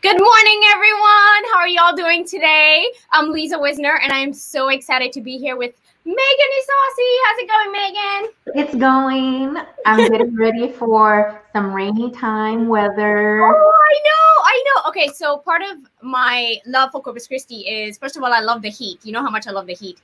Good morning, everyone. How are y'all doing today? I'm Lisa Wisner, and I'm so excited to be here with Megan Isasi. How's it going, Megan? It's going. I'm getting ready for some rainy time weather. Oh, I know. Okay, so part of my love for Corpus Christi is, first of all, I love the heat. You know how much I love the heat.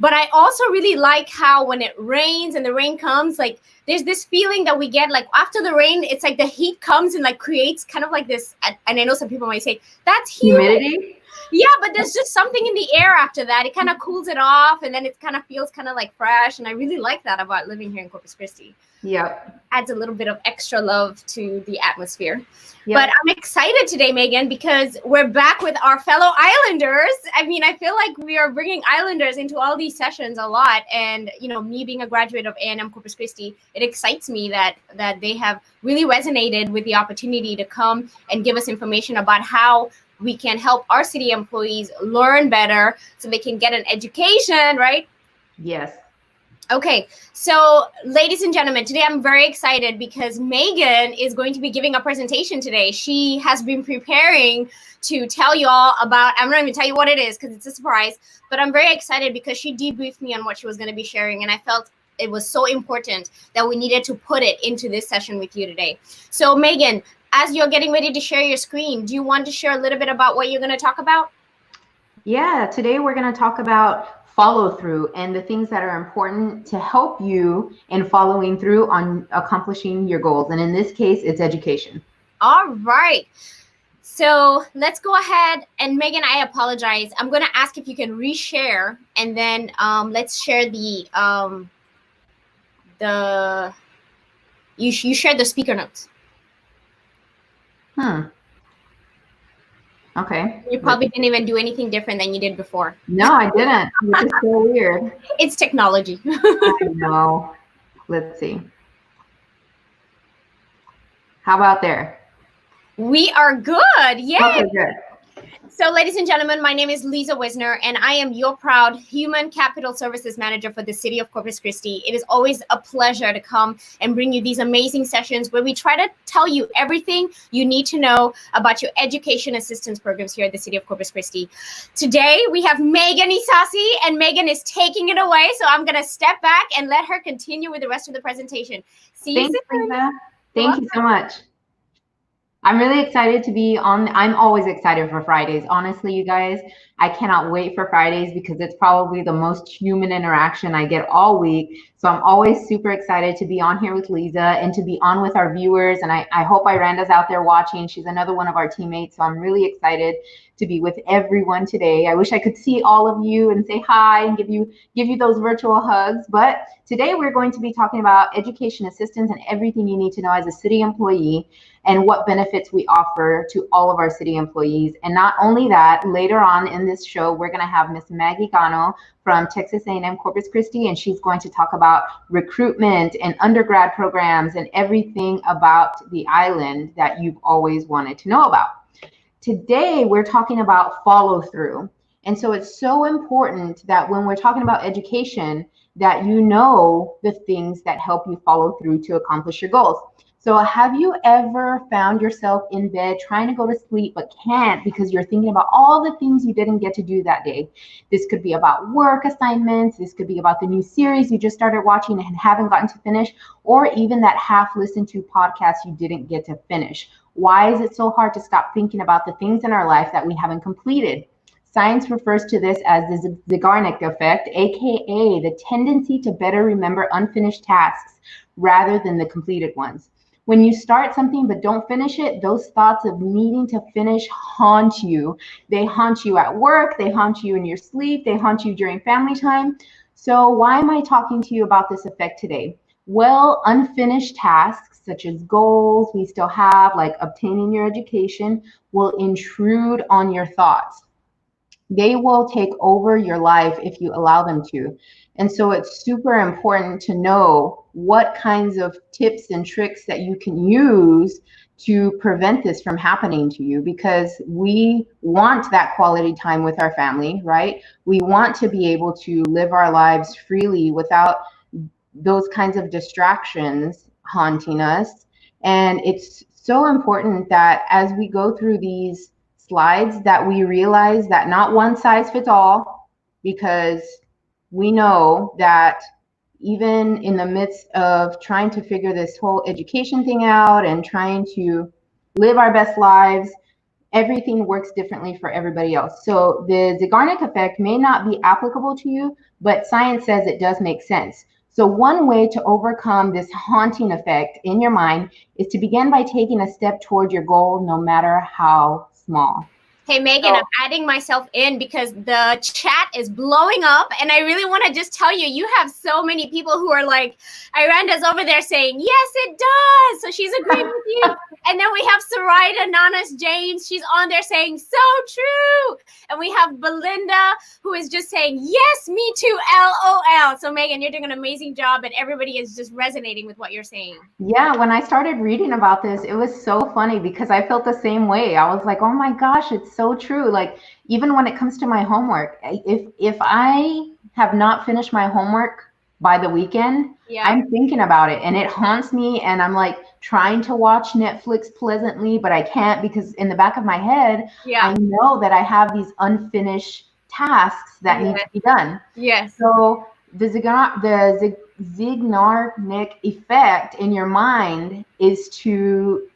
But I also really like how when it rains and the rain comes, like there's this feeling that we get like after the rain, it's like the heat comes and like creates kind of like this. And I know some people might say, that's humid. Humidity? Yeah, but there's just something in the air after that. It kind of cools it off, and then it kind of feels kind of like fresh. And I really like that about living here in Corpus Christi. Yep. Adds a little bit of extra love to the atmosphere. Yep. But I'm excited today, Megan, because we're back with our fellow Islanders. I mean, I feel like we are bringing Islanders into all these sessions a lot. And, you know, me being a graduate of A&M Corpus Christi, it excites me that they have really resonated with the opportunity to come and give us information about how we can help our city employees learn better so they can get an education, right? Yes. Okay, so ladies and gentlemen, today I'm very excited because Megan is going to be giving a presentation today. She has been preparing to tell you all about, I'm not even tell you what it is because it's a surprise, but I'm very excited because she debriefed me on what she was going to be sharing, and I felt it was so important that we needed to put it into this session with you today. So Megan, as you're getting ready to share your screen, do you want to share a little bit about what you're going to talk about? Yeah, today we're going to talk about follow through and the things that are important to help you in following through on accomplishing your goals. And in this case, it's education. All right. So let's go ahead. And Megan, I apologize. I'm going to ask if you can reshare, and then let's share the you shared the speaker notes. Okay. You probably didn't even do anything different than you did before. No, I didn't, which is so weird. It's technology. I know. Let's see. How about there? We are good. Yay. Okay, good. So, ladies and gentlemen, my name is Lisa Wisner, and I am your proud Human Capital Services Manager for the City of Corpus Christi. It is always a pleasure to come and bring you these amazing sessions where we try to tell you everything you need to know about your education assistance programs here at the City of Corpus Christi. Today, we have Megan Isasi, and Megan is taking it away, so I'm going to step back and let her continue with the rest of the presentation. See you soon. Lisa. Thank you so much. I'm really excited to be on. I'm always excited for Fridays. Honestly, you guys, I cannot wait for Fridays because it's probably the most human interaction I get all week. So I'm always super excited to be on here with Lisa and to be on with our viewers. And I hope Iranda's out there watching. She's another one of our teammates. So I'm really excited to be with everyone today. I wish I could see all of you and say hi and give you those virtual hugs. But today we're going to be talking about education assistance and everything you need to know as a city employee and what benefits we offer to all of our city employees. And not only that, later on in this show, we're going to have Miss Maggie Cano from Texas A&M Corpus Christi, and she's going to talk about recruitment and undergrad programs and everything about the island that you've always wanted to know about. Today, we're talking about follow through. And so it's so important that when we're talking about education, that you know the things that help you follow through to accomplish your goals. So have you ever found yourself in bed trying to go to sleep but can't because you're thinking about all the things you didn't get to do that day? This could be about work assignments. This could be about the new series you just started watching and haven't gotten to finish, or even that half listened to podcast you didn't get to finish. Why is it so hard to stop thinking about the things in our life that we haven't completed? Science refers to this as the Zeigarnik effect, aka the tendency to better remember unfinished tasks rather than the completed ones. When you start something but don't finish it, those thoughts of needing to finish haunt you. They haunt you at work, they haunt you in your sleep, they haunt you during family time. So why am I talking to you about this effect today? Well, unfinished tasks such as goals we still have, like obtaining your education, will intrude on your thoughts. They will take over your life if you allow them to. And so it's super important to know what kinds of tips and tricks that you can use to prevent this from happening to you, because we want that quality time with our family, right? We want to be able to live our lives freely without those kinds of distractions haunting us. And it's so important that as we go through these slides that we realize that not one size fits all, because we know that even in the midst of trying to figure this whole education thing out and trying to live our best lives, everything works differently for everybody else. So the Zeigarnik effect may not be applicable to you, but science says it does make sense. So one way to overcome this haunting effect in your mind is to begin by taking a step toward your goal, no matter how small. Hey, Megan, I'm adding myself in because the chat is blowing up. And I really want to just tell you, you have so many people who are like, Iranda's over there saying, yes, it does. So she's agreeing with you. And then we have Sarita Nanas James. She's on there saying, so true. And we have Belinda, who is just saying, yes, me too, LOL. So Megan, you're doing an amazing job. And everybody is just resonating with what you're saying. Yeah, when I started reading about this, it was so funny because I felt the same way. I was like, oh my gosh, it's so true. Like, even when it comes to my homework, if I have not finished my homework by the weekend, I'm thinking about it and it haunts me, and I'm like trying to watch Netflix pleasantly, but I can't because in the back of my head, I know that I have these unfinished tasks that need to be done. Yes. So the Zeigarnik effect in your mind is to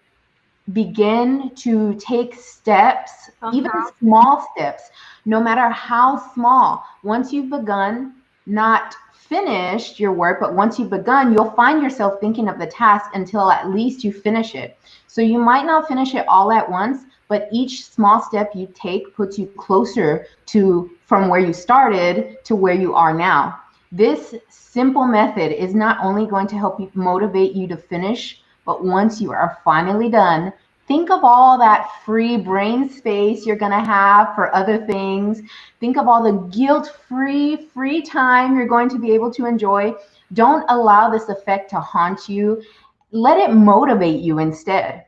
begin to take steps, even small steps, no matter how small. Once you've begun, not finished your work, but once you've begun, you'll find yourself thinking of the task until at least you finish it. So you might not finish it all at once, but each small step you take puts you closer to from where you started to where you are now. This simple method is not only going to help you motivate you to finish, but once you are finally done, think of all that free brain space you're going to have for other things. Think of all the guilt-free, free time you're going to be able to enjoy. Don't allow this effect to haunt you. Let it motivate you instead.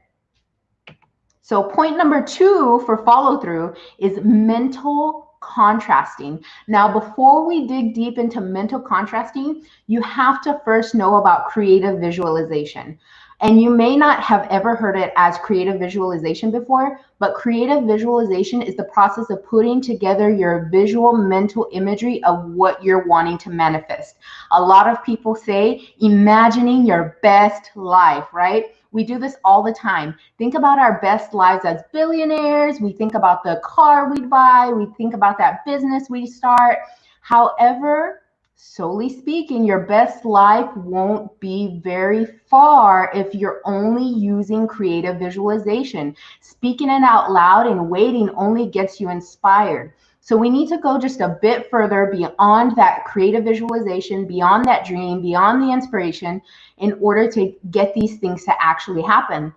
So point number 2 for follow-through is mental contrasting. Now, before we dig deep into mental contrasting, you have to first know about creative visualization. And you may not have ever heard it as creative visualization before, but creative visualization is the process of putting together your visual mental imagery of what you're wanting to manifest. A lot of people say imagining your best life, right? We do this all the time. Think about our best lives as billionaires. We think about the car we'd buy. We think about that business we start. However, solely speaking, your best life won't be very far if you're only using creative visualization. Speaking it out loud and waiting only gets you inspired. So we need to go just a bit further beyond that creative visualization, beyond that dream, beyond the inspiration, in order to get these things to actually happen.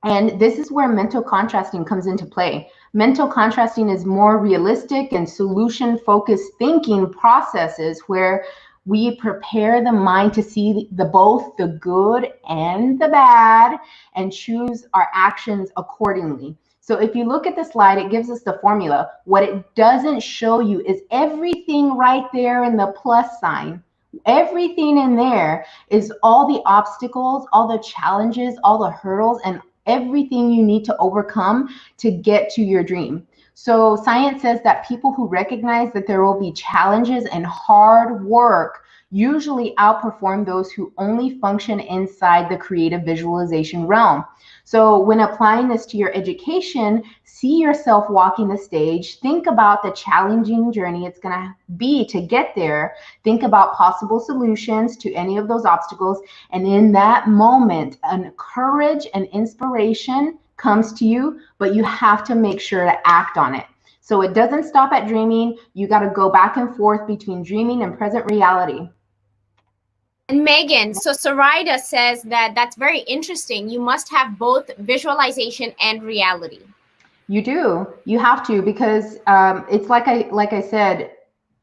And this is where mental contrasting comes into play. Mental contrasting is more realistic and solution-focused thinking processes where we prepare the mind to see both the good and the bad and choose our actions accordingly. So if you look at the slide, it gives us the formula. What it doesn't show you is everything right there in the plus sign. Everything in there is all the obstacles, all the challenges, all the hurdles, and everything you need to overcome to get to your dream. So science says that people who recognize that there will be challenges and hard work usually outperform those who only function inside the creative visualization realm. So when applying this to your education, see yourself walking the stage, think about the challenging journey it's going to be to get there, think about possible solutions to any of those obstacles, and in that moment, courage and inspiration comes to you, but you have to make sure to act on it. So it doesn't stop at dreaming. You got to go back and forth between dreaming and present reality. And Megan, so Sarita says that that's very interesting. You must have both visualization and reality. You do. You have to, because it's like I said,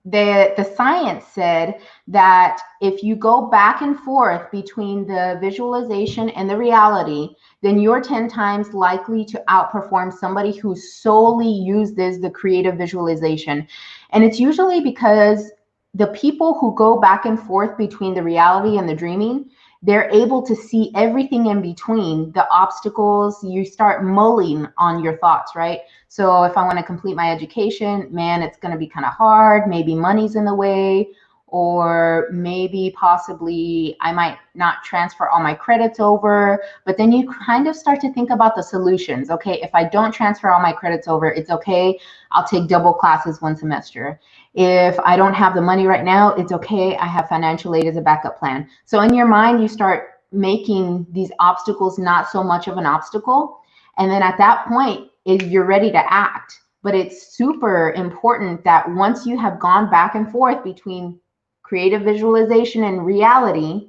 the science said that if you go back and forth between the visualization and the reality, then you're 10 times likely to outperform somebody who solely uses the creative visualization. And it's usually because the people who go back and forth between the reality and the dreaming, they're able to see everything in between the obstacles. You start mulling on your thoughts, right? So if I want to complete my education, man, it's going to be kind of hard. Maybe money's in the way, or maybe possibly I might not transfer all my credits over. But then you kind of start to think about the solutions. Okay, if I don't transfer all my credits over, it's okay. I'll take double classes one semester. If I don't have the money right now, it's okay. I have financial aid as a backup plan. So in your mind, you start making these obstacles not so much of an obstacle. And then at that point, you're ready to act. But it's super important that once you have gone back and forth between creative visualization and reality,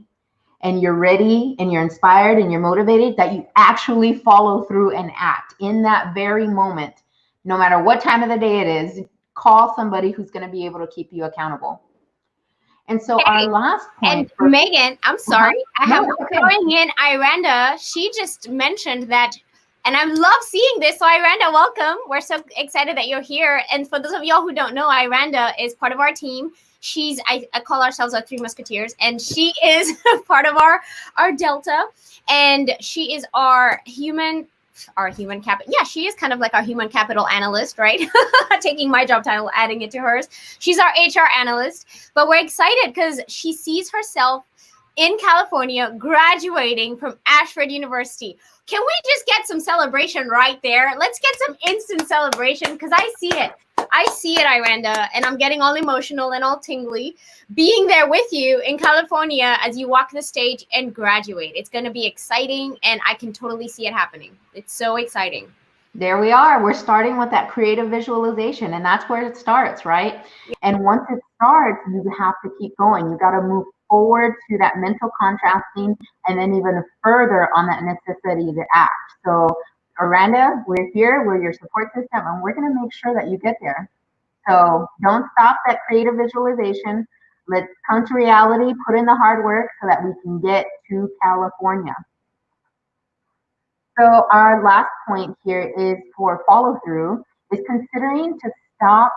and you're ready and you're inspired and you're motivated, that you actually follow through and act in that very moment. No matter what time of the day it is, call somebody who's going to be able to keep you accountable. And so our last point. And Megan, I'm sorry, I have okay. throwing in Iranda. She just mentioned that, and I love seeing this. So Iranda, welcome. We're so excited that you're here. And for those of y'all who don't know, Iranda is part of our team. She's, I call ourselves our Three Musketeers, and she is part of our Delta, and she is our human capital. Yeah, she is kind of like our human capital analyst, right? Taking my job title, adding it to hers. She's our HR analyst, but we're excited because she sees herself in California graduating from Ashford University. Can we just get some celebration right there? Let's get some instant celebration because I see it. I see it, Iranda, and I'm getting all emotional and all tingly being there with you in California as you walk the stage and graduate. It's going to be exciting, and I can totally see it happening. It's so exciting. There we are. We're starting with that creative visualization, and that's where it starts, right? Yeah. And once it starts, you have to keep going. You got to move forward to that mental contrasting, and then even further on that necessity to act. So Iranda, we're here, we're your support system, and we're going to make sure that you get there. So don't stop that creative visualization. Let's come to reality, put in the hard work so that we can get to California. So our last point here is for follow through, is considering to stop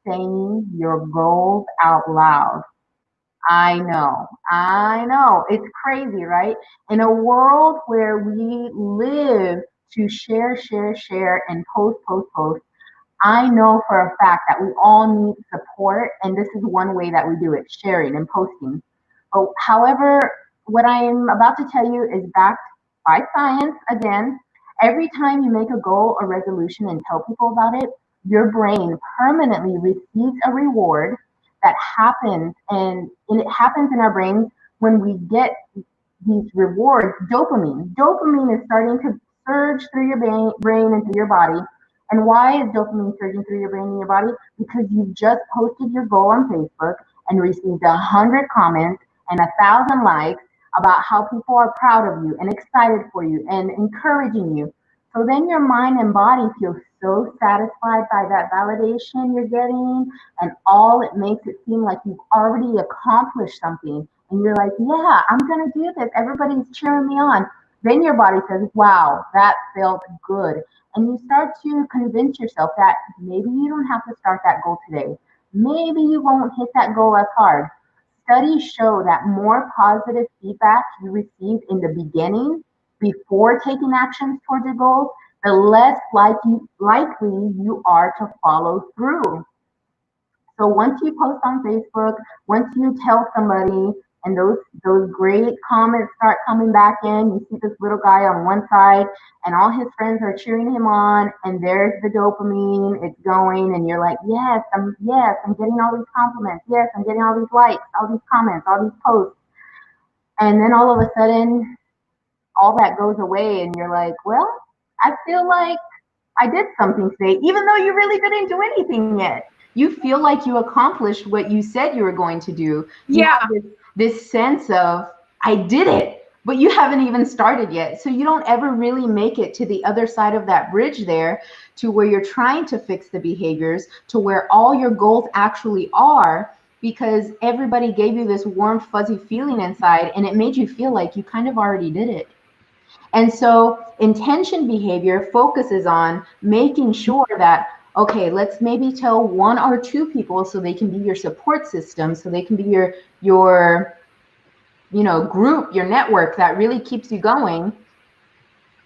saying your goals out loud. I know, it's crazy, right? In a world where we live to share, and post. I know for a fact that we all need support, and this is one way that we do it, sharing and posting. But however, what I'm about to tell you is backed by science. Again, every time you make a goal or resolution and tell people about it, your brain permanently receives a reward that happens, and it happens in our brains when we get these rewards. Dopamine is starting to surge through your brain and through your body. And why is dopamine surging through your brain and your body? Because you've just posted your goal on Facebook and received 100 comments and 1,000 likes about how people are proud of you and excited for you and encouraging you. So then your mind and body feel so satisfied by that validation you're getting, and all it makes it seem like you've already accomplished something. And you're like, yeah, I'm going to do this. Everybody's cheering me on. Then your body says, wow, that felt good. And you start to convince yourself that maybe you don't have to start that goal today. Maybe you won't hit that goal as hard. Studies show that more positive feedback you receive in the beginning, before taking actions toward your goals, the less likely you are to follow through. So once you post on Facebook, once you tell somebody, and those great comments start coming back in, you see this little guy on one side, and all his friends are cheering him on, and there's the dopamine, it's going, and you're like, yes, I'm getting all these compliments, yes, I'm getting all these likes, all these comments, all these posts. And then all of a sudden, all that goes away, and you're like, well, I feel like I did something today, even though you really didn't do anything yet. You feel like you accomplished what you said you were going to do. Yeah. This sense of, I did it, but you haven't even started yet. So you don't ever really make it to the other side of that bridge there, to where you're trying to fix the behaviors, to where all your goals actually are, because everybody gave you this warm, fuzzy feeling inside, and it made you feel like you kind of already did it. And so intention behavior focuses on making sure that, okay, let's maybe tell 1 or 2 people so they can be your support system, so they can be your group, your network that really keeps you going,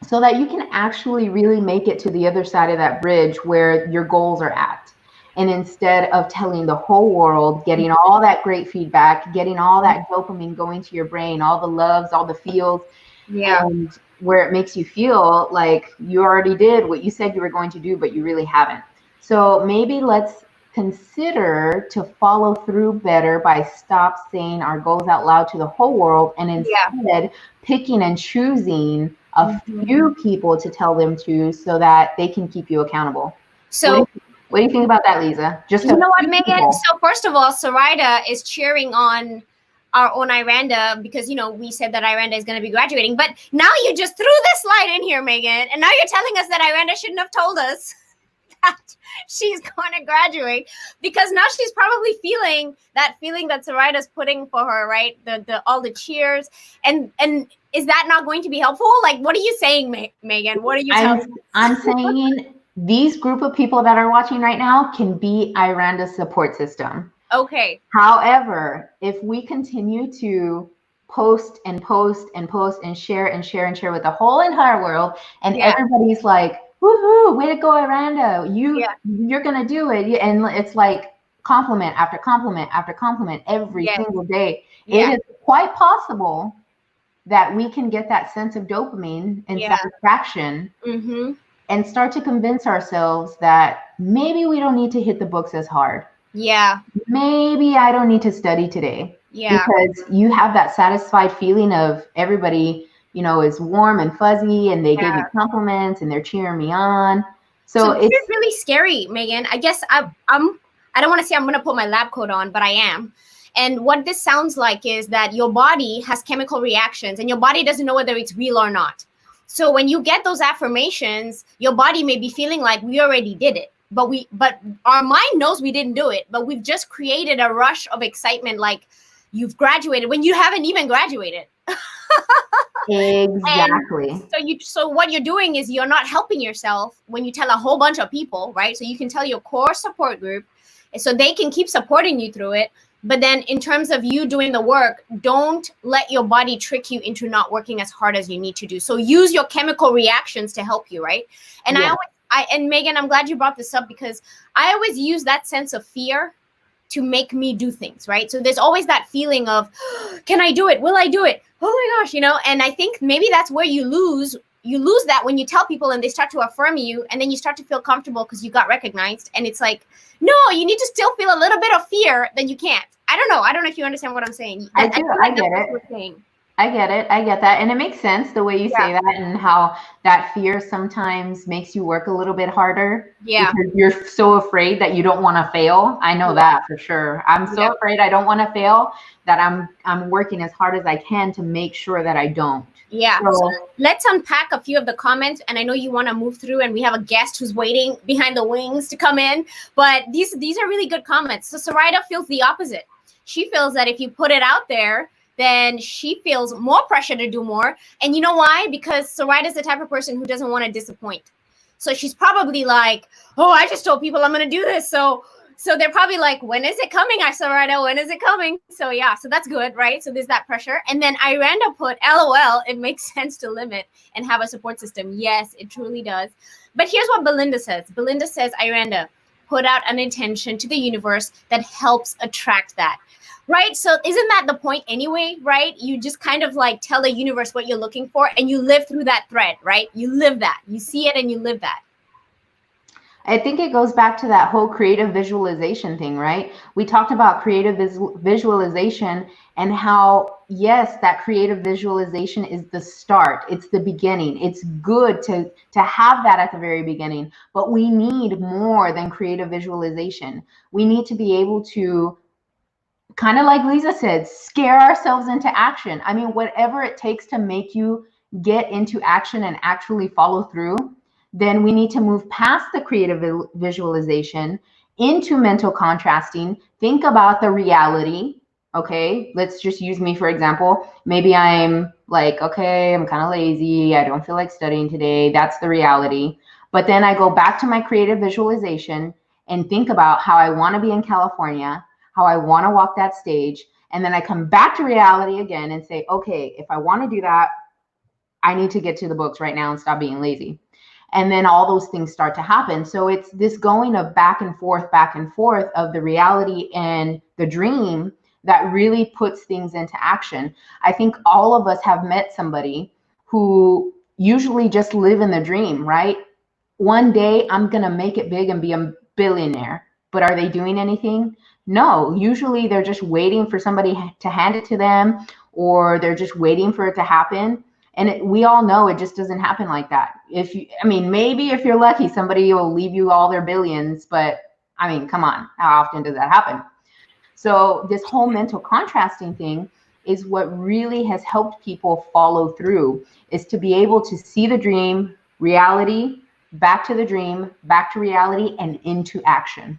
so that you can actually really make it to the other side of that bridge where your goals are at. And instead of telling the whole world, getting all that great feedback, getting all that dopamine going to your brain, all the loves, all the feels, and where it makes you feel like you already did what you said you were going to do, but you really haven't. So maybe let's consider to follow through better by stop saying our goals out loud to the whole world, and instead picking and choosing a few people to tell them to, so that they can keep you accountable. So what do you think about that, Lisa? Just you know what, Megan? So first of all, Sarita is cheering on our own Iranda, because we said that Iranda is going to be graduating, but now you just threw this slide in here, Megan, and now you're telling us that Iranda shouldn't have told us that she's going to graduate, because now she's probably feeling that Sarita's putting for her, right? The all the cheers, and is that not going to be helpful? Like, what are you saying, Megan? What are you telling us? I'm saying these group of people that are watching right now can be Iranda's support system. Okay. However, if we continue to post and post and post and share and share and share with the whole entire world, and everybody's like, woohoo, way to go, Iranda, you're gonna do it, and it's like compliment after compliment after compliment every single day, it is quite possible that we can get that sense of dopamine and satisfaction, and start to convince ourselves that maybe we don't need to hit the books as hard. Maybe I don't need to study today. Because you have that satisfied feeling of everybody, is warm and fuzzy, and they give me compliments and they're cheering me on. So it's really scary, Megan. I guess I don't want to say I'm going to put my lab coat on, but I am. And what this sounds like is that your body has chemical reactions, and your body doesn't know whether it's real or not. So when you get those affirmations, your body may be feeling like we already did it. But our mind knows we didn't do it, but we've just created a rush of excitement, like you've graduated when you haven't even graduated. Exactly. So what you're doing is you're not helping yourself when you tell a whole bunch of people, right? So you can tell your core support group, so they can keep supporting you through it. But then in terms of you doing the work, don't let your body trick you into not working as hard as you need to do. So use your chemical reactions to help you, right? And and Megan, I'm glad you brought this up, because I always use that sense of fear to make me do things, right? So there's always that feeling of, can I do it? Will I do it? Oh my gosh, and I think maybe that's where you lose that when you tell people and they start to affirm you, and then you start to feel comfortable because you got recognized. And it's like, no, you need to still feel a little bit of fear, then you can't. I don't know if you understand what I'm saying. I do. I get it. I get it. I get that. And it makes sense the way you say that, and how that fear sometimes makes you work a little bit harder. Because you're so afraid that you don't want to fail. I know that for sure. I'm so afraid I don't want to fail that I'm working as hard as I can to make sure that I don't. So let's unpack a few of the comments, and I know you want to move through, and we have a guest who's waiting behind the wings to come in, but these are really good comments. So Sarita feels the opposite. She feels that if you put it out there, then she feels more pressure to do more. And you know why? Because Sarita is the type of person who doesn't want to disappoint. So she's probably like, oh, I just told people I'm going to do this. So they're probably like, when is it coming, Sarita? When is it coming? So so that's good, right? So there's that pressure. And then Iranda put, LOL, it makes sense to limit and have a support system. Yes, it truly does. But here's what Belinda says. Belinda says, Iranda, put out an intention to the universe that helps attract that. Right? So isn't that the point anyway, right? You just kind of like tell the universe what you're looking for, and you live through that thread, right? You live that. You see it and you live that. I think it goes back to that whole creative visualization thing, right? We talked about creative visualization, and how, yes, that creative visualization is the start. It's the beginning. It's good to have that at the very beginning, but we need more than creative visualization. We need to be able to, kind of like Lisa said, scare ourselves into action. I mean, whatever it takes to make you get into action and actually follow through, then we need to move past the creative visualization into mental contrasting. Think about the reality. Okay, let's just use me for example. Maybe I'm like, okay, I'm kind of lazy. I don't feel like studying today. That's the reality. But then I go back to my creative visualization and think about how I want to be in California, how I want to walk that stage, And then I come back to reality again and say, okay, if I want to do that, I need to get to the books right now and stop being lazy. And then all those things start to happen. So it's this going of back and forth of the reality and the dream that really puts things into action. I think all of us have met somebody who usually just live in the dream, right? One day I'm going to make it big and be a billionaire. But are they doing anything? No, usually they're just waiting for somebody to hand it to them, or they're just waiting for it to happen. And we all know it just doesn't happen like that. Maybe if you're lucky, somebody will leave you all their billions, but I mean, come on, how often does that happen? So this whole mental contrasting thing is what really has helped people follow through, is to be able to see the dream, reality, back to the dream, back to reality, and into action.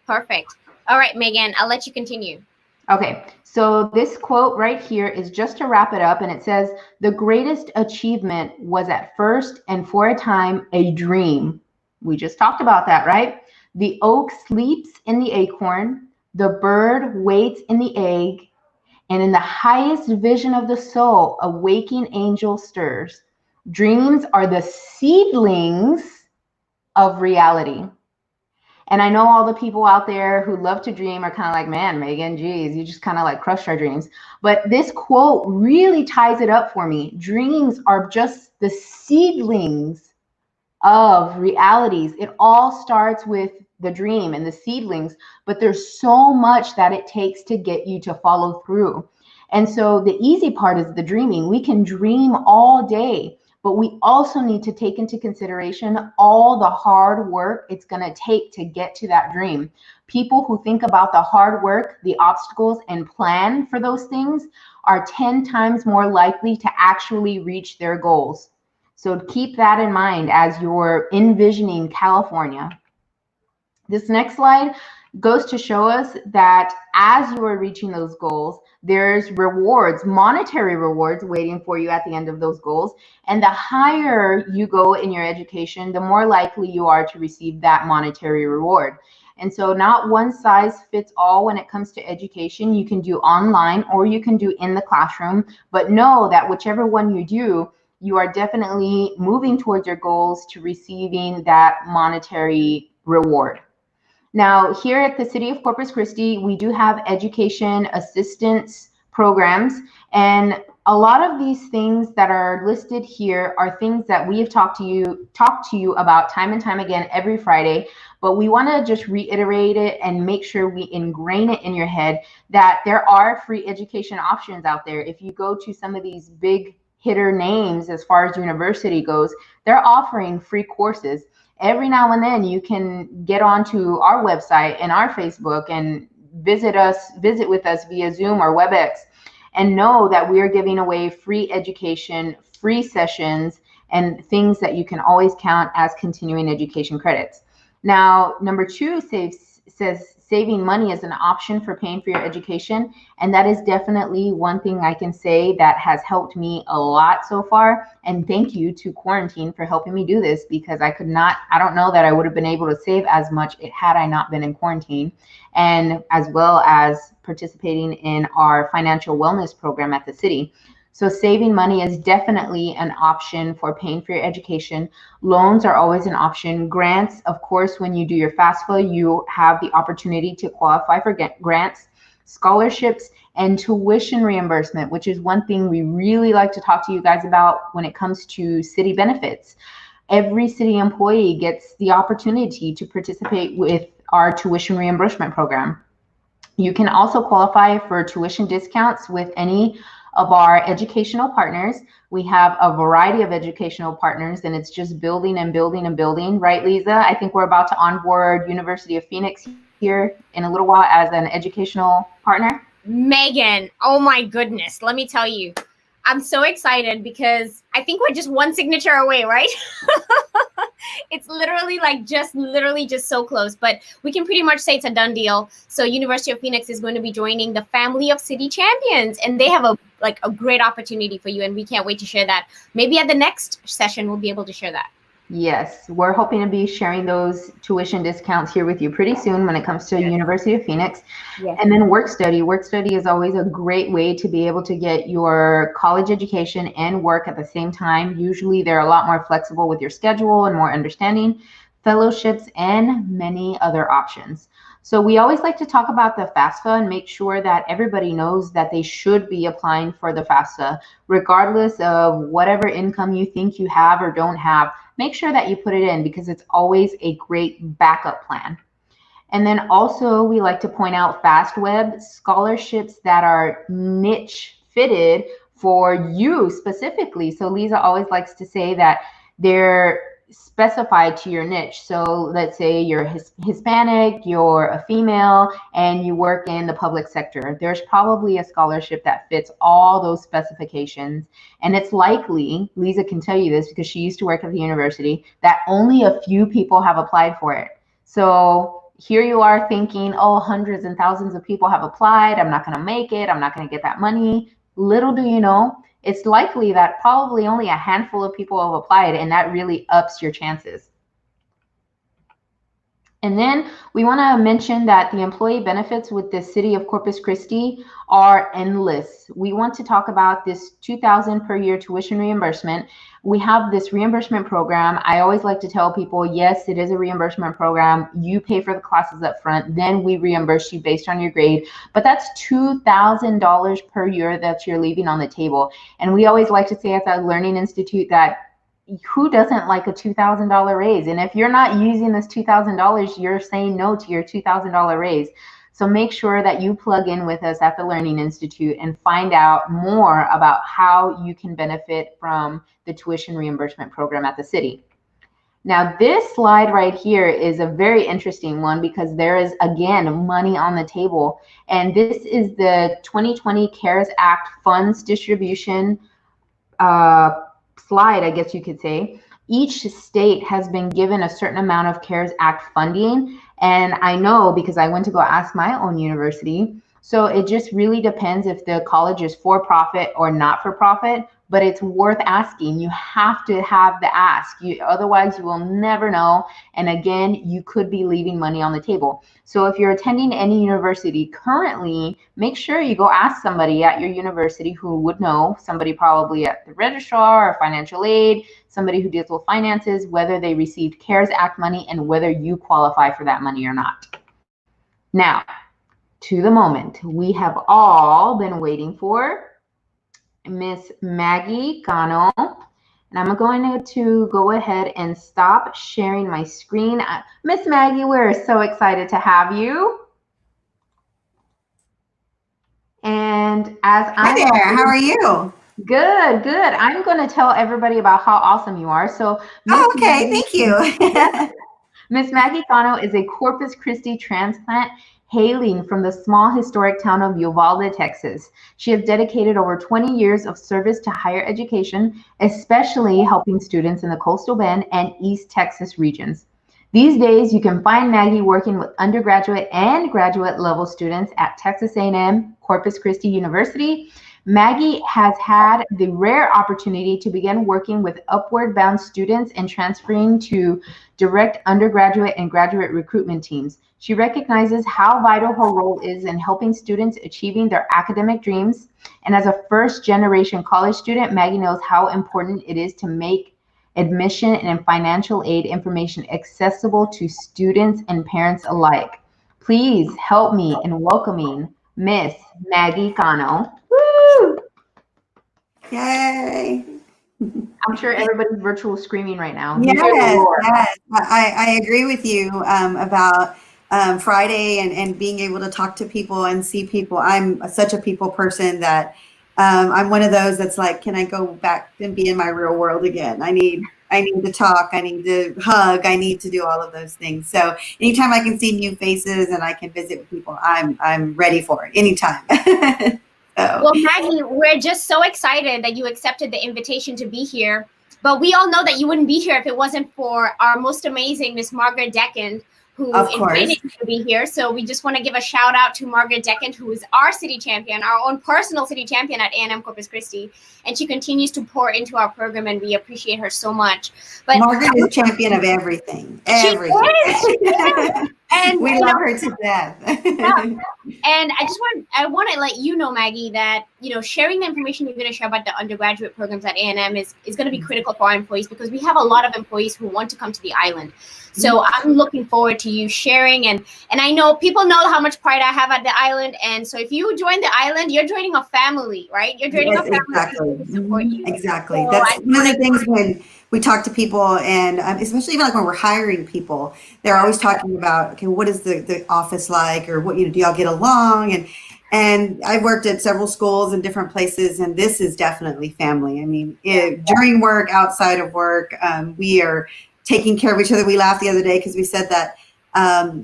Perfect. All right, Megan, I'll let you continue. Okay, so this quote right here is just to wrap it up, and it says, the greatest achievement was at first and for a time a dream. We just talked about that, right? The oak sleeps in the acorn, the bird waits in the egg, and in the highest vision of the soul, a waking angel stirs. Dreams are the seedlings of reality. And I know all the people out there who love to dream are kind of like, man, Megan, geez, you just kind of like crushed our dreams. But this quote really ties it up for me. Dreams are just the seedlings of realities. It all starts with the dream and the seedlings, but there's so much that it takes to get you to follow through. And so the easy part is the dreaming. We can dream all day, but we also need to take into consideration all the hard work it's going to take to get to that dream. People who think about the hard work, the obstacles, and plan for those things are 10 times more likely to actually reach their goals. So keep that in mind as you're envisioning California. This next slide goes to show us that as you are reaching those goals, there's rewards, monetary rewards waiting for you at the end of those goals. And the higher you go in your education, the more likely you are to receive that monetary reward. And so not one size fits all when it comes to education. You can do online or you can do in the classroom, but know that whichever one you do, you are definitely moving towards your goals to receiving that monetary reward. Now, here at the City of Corpus Christi, we do have education assistance programs, and a lot of these things that are listed here are things that we have talked to you about time and time again every Friday, but we want to just reiterate it and make sure we ingrain it in your head that there are free education options out there. If you go to some of these big hitter names as far as university goes, they're offering free courses. Every now and then you can get onto our website and our Facebook and visit with us via Zoom or WebEx, and know that we are giving away free education, free sessions, and things that you can always count as continuing education credits. Now, number 2 says saving money is an option for paying for your education. And that is definitely one thing I can say that has helped me a lot so far. And thank you to quarantine for helping me do this, because I don't know that I would have been able to save as much had I not been in quarantine, and as well as participating in our financial wellness program at the city. So saving money is definitely an option for paying for your education. Loans are always an option. Grants, of course, when you do your FAFSA, you have the opportunity to qualify for grants, scholarships, and tuition reimbursement, which is one thing we really like to talk to you guys about when it comes to city benefits. Every city employee gets the opportunity to participate with our tuition reimbursement program. You can also qualify for tuition discounts with any of our educational partners. We have a variety of educational partners, and it's just building and building and building, right, Lisa? I think we're about to onboard University of Phoenix here in a little while as an educational partner. Megan, oh my goodness, let me tell you, I'm so excited because I think we're just one signature away, right? It's literally just so close, but we can pretty much say it's a done deal. So University of Phoenix is going to be joining the family of city champions, and they have a great opportunity for you, and we can't wait to share that. Maybe at the next session we'll be able to share that. Yes, we're hoping to be sharing those tuition discounts here with you pretty soon when it comes to Yes. University of Phoenix. Yes. And then work study. Work study is always a great way to be able to get your college education and work at the same time. Usually they're a lot more flexible with your schedule and more understanding, fellowships, and many other options. So we always like to talk about the FAFSA and make sure that everybody knows that they should be applying for the FAFSA, regardless of whatever income you think you have or don't have. Make sure that you put it in because it's always a great backup plan. And then also we like to point out FastWeb scholarships that are niche fitted for you specifically. So Lisa always likes to say that they're specified to your niche. So let's say you're Hispanic, you're a female, and you work in the public sector. There's probably a scholarship that fits all those specifications. And it's likely, Lisa can tell you this because she used to work at the university, that only a few people have applied for it. So here you are thinking, oh, hundreds and thousands of people have applied. I'm not going to make it. I'm not going to get that money. Little do you know, it's likely that probably only a handful of people have applied, and that really ups your chances. And then we want to mention that the employee benefits with the city of Corpus Christi are endless. We want to talk about this $2,000 per year tuition reimbursement. We have this reimbursement program. I always like to tell people, yes, it is a reimbursement program. You pay for the classes up front, then we reimburse you based on your grade. But that's $2,000 per year that you're leaving on the table. And we always like to say at the Learning Institute that who doesn't like a $2,000 raise? And if you're not using this $2,000, you're saying no to your $2,000 raise. So make sure that you plug in with us at the Learning Institute and find out more about how you can benefit from the tuition reimbursement program at the city. Now, this slide right here is a very interesting one because there is, again, money on the table. And this is the 2020 CARES Act funds distribution slide, I guess you could say. Each state has been given a certain amount of CARES Act funding. And I know because I went to go ask my own university. So it just really depends if the college is for profit or not for profit, but it's worth asking. You have to have the ask. Otherwise, you will never know. And again, you could be leaving money on the table. So if you're attending any university currently, make sure you go ask somebody at your university who would know, somebody probably at the registrar or financial aid, somebody who deals with finances, whether they received CARES Act money and whether you qualify for that money or not. Now, to the moment we have all been waiting for, Miss Maggie Cano. And I'm going to go ahead and stop sharing my screen. Miss Maggie, we're so excited to have you. And as Hi there, how are you? Good, good. I'm going to tell everybody about how awesome you are. So, Oh, okay, thank you. Miss Maggie Cano is a Corpus Christi transplant hailing from the small historic town of Uvalde, Texas. She has dedicated over 20 years of service to higher education, especially helping students in the Coastal Bend and East Texas regions. These days, you can find Maggie working with undergraduate and graduate level students at Texas A&M Corpus Christi University. Maggie has had the rare opportunity to begin working with upward bound students and transferring to direct undergraduate and graduate recruitment teams. She recognizes how vital her role is in helping students achieving their academic dreams. And as a first-generation college student, Maggie knows how important it is to make admission and financial aid information accessible to students and parents alike. Please help me in welcoming Miss Maggie Cano. Woo! Yay. I'm sure everybody's virtual screaming right now. Yes, yes. I agree with you about Friday and being able to talk to people and see people. I'm such a people person that I'm one of those that's like, can I go back and be in my real world again? I need to talk. I need to hug. I need to do all of those things. So anytime I can see new faces and I can visit with people, I'm ready for it anytime. So. Well, Maggie, we're just so excited that you accepted the invitation to be here. But we all know that you wouldn't be here if it wasn't for our most amazing Miss Margaret Decken, who Of course. invited me to be here. So we just want to give a shout out to Margaret Deckent, who is our city champion, our own personal city champion at A&M Corpus Christi. And she continues to pour into our program, and we appreciate her so much. But Margaret is champion of everything. Everything. She is. And we love her to death. And I want to let you know, Maggie, that sharing the information you're going to share about the undergraduate programs at A&M is going to be critical for our employees, because we have a lot of employees who want to come to the island. So I'm looking forward to you sharing, and I know people know how much pride I have at the island, and so if you join the island, you're joining a family, right? You're joining a family. Exactly. To support you. Exactly. So that's one of the things when we talk to people, and especially even like when we're hiring people, they're always talking about, okay, what is the office like, or what do y'all get along? And I've worked at several schools in different places, and this is definitely family. I mean, during work, outside of work, we are taking care of each other. We laughed the other day because we said that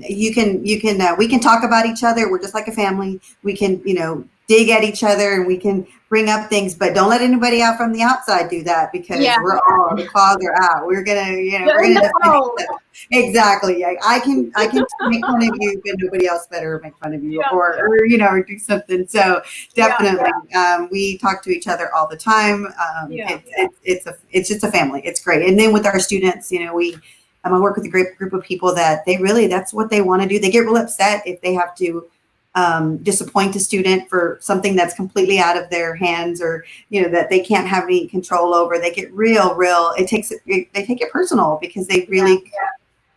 we can talk about each other. We're just like a family. We can, dig at each other, and we can bring up things, but don't let anybody out from the outside do that, because the claws are out. We're gonna, we're gonna defend each other. Exactly. I can make fun of you, but nobody else better make fun of you, or do something. So definitely, we talk to each other all the time. It's just a family. It's great. And then with our students, I work with a great group of people that that's what they want to do. They get real upset if they have to disappoint a student for something that's completely out of their hands, or that they can't have any control over. They get real. They take it personal, because they really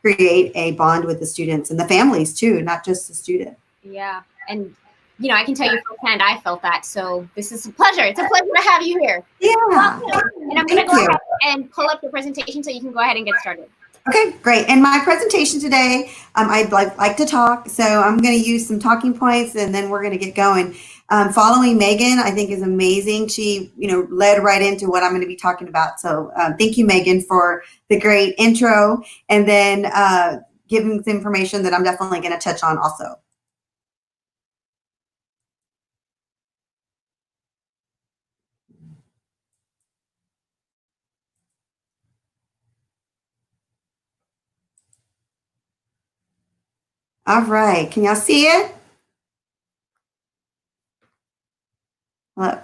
create a bond with the students and the families too, not just the student. Yeah, and I can tell you firsthand, I felt that. So this is a pleasure. It's a pleasure to have you here. Yeah. And I'm going to go ahead and pull up the presentation so you can go ahead and get started. Okay, great. And my presentation today, I'd like to talk. So I'm going to use some talking points, and then we're going to get going. Following Megan, I think, is amazing. She, led right into what I'm going to be talking about. So thank you, Megan, for the great intro, and then giving some information that I'm definitely going to touch on also. All right, can y'all see it? Look.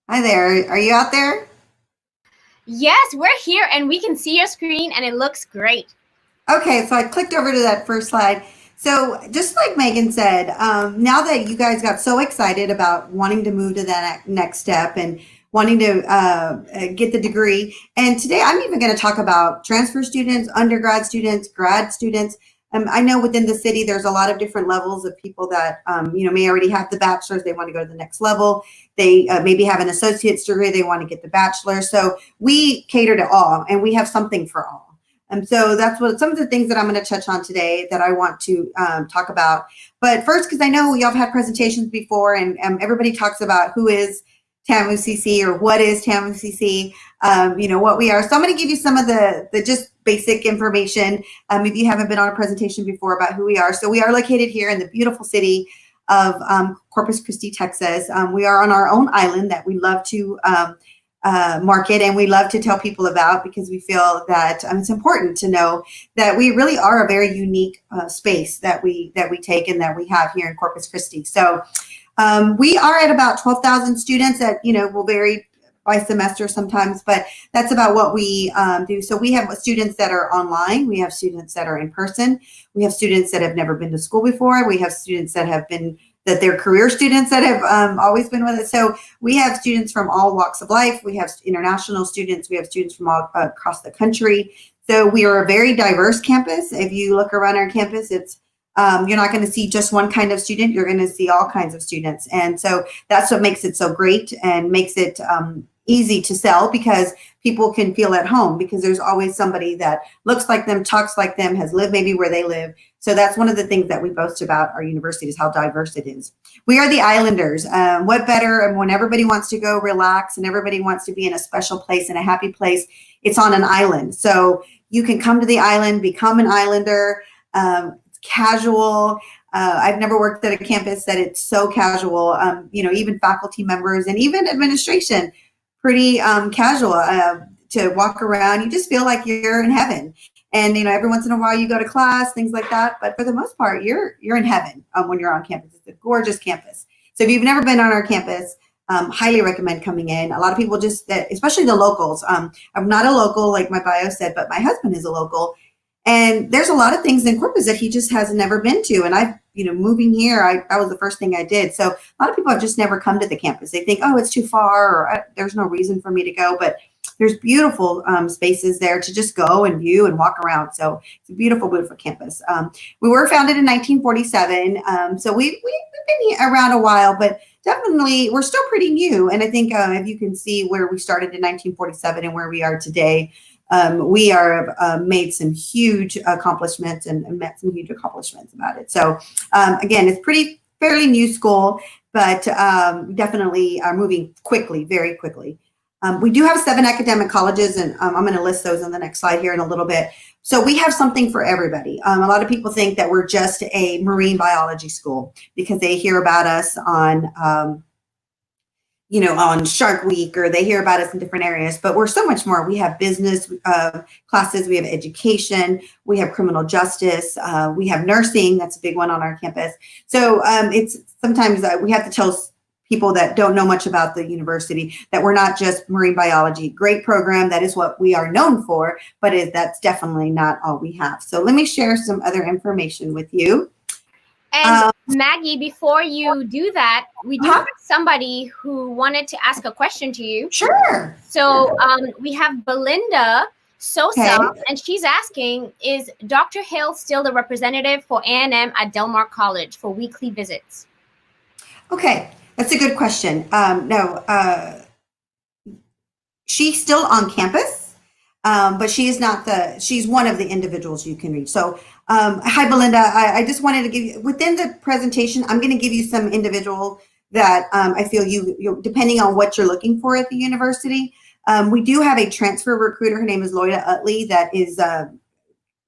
Hi there, are you out there? Yes, we're here, and we can see your screen, and it looks great. Okay, so I clicked over to that first slide. So just like Megan said, now that you guys got so excited about wanting to move to that next step and wanting to get the degree, and today I'm even going to talk about transfer students, undergrad students, grad students. I know within the city there's a lot of different levels of people that may already have the bachelor's. They want to go to the next level. They maybe have an associate's degree. They want to get the bachelor's. So we cater to all, and we have something for all. And so that's what some of the things that I'm going to touch on today that I want to talk about. But first, because I know y'all have had presentations before, and everybody talks about who is TAMUCC or what is TAMUCC, what we are. So I'm going to give you some of the just basic information if you haven't been on a presentation before about who we are. So we are located here in the beautiful city of Corpus Christi, Texas. We are on our own island that we love to market, and we love to tell people about, because we feel that it's important to know that we really are a very unique space that we take and that we have here in Corpus Christi. So we are at about 12,000 students that will vary by semester sometimes, but that's about what we do. So we have students that are online, we have students that are in person, we have students that have never been to school before, we have students that they're career students that have always been with us. So we have students from all walks of life. We have international students. We have students from all across the country. So we are a very diverse campus. If you look around our campus, it's you're not going to see just one kind of student. You're going to see all kinds of students. And so that's what makes it so great and makes it easy to sell, because people can feel at home, because there's always somebody that looks like them, talks like them, has lived maybe where they live. So that's one of the things that we boast about our university, is how diverse it is. We are the Islanders. What better, and when everybody wants to go relax and everybody wants to be in a special place and a happy place, it's on an island. So you can come to the island, become an Islander. It's casual. I've never worked at a campus that it's so casual. Even faculty members and even administration, pretty casual. to walk around, you just feel like you're in heaven. And, you know, every once in a while you go to class, things like that. But for the most part, you're in heaven when you're on campus. It's a gorgeous campus. So if you've never been on our campus, highly recommend coming in. A lot of people just, especially the locals. I'm not a local, like my bio said, but my husband is a local. And there's a lot of things in Corpus that he just has never been to. And I've, you know, moving here, that was the first thing I did. So a lot of people have just never come to the campus. They think, oh, it's too far, or there's no reason for me to go. But there's beautiful spaces there to just go and view and walk around. So it's a beautiful, beautiful campus. We were founded in 1947. So we've been around a while, but definitely we're still pretty new. And I think if you can see where we started in 1947 and where we are today, we are made some huge accomplishments and met some huge accomplishments about it. So again, it's fairly new school, but definitely are moving quickly, very quickly. We do have 7 academic colleges, and I'm going to list those on the next slide here in a little bit. So we have something for everybody. A lot of people think that we're just a marine biology school because they hear about us on you know, on Shark Week, or they hear about us in different areas, but we're so much more. We have business classes, we have education, we have criminal justice, we have nursing. That's a big one on our campus. So it's sometimes we have to tell people that don't know much about the university that we're not just marine biology. Great program, that is what we are known for, but that's definitely not all we have. So let me share some other information with you. And Maggie, before you do that, we do have somebody who wanted to ask a question to you. Sure. So we have Belinda Sosa, and she's asking, is Dr. Hill still the representative for A&M at Del Mar College for weekly visits? Okay, that's a good question. No, she's still on campus, but she is not she's one of the individuals you can reach. So hi, Belinda. I just wanted to give you, within the presentation, I'm going to give you some individual that I feel you, depending on what you're looking for at the university. We do have a transfer recruiter. Her name is Loida Utley, that is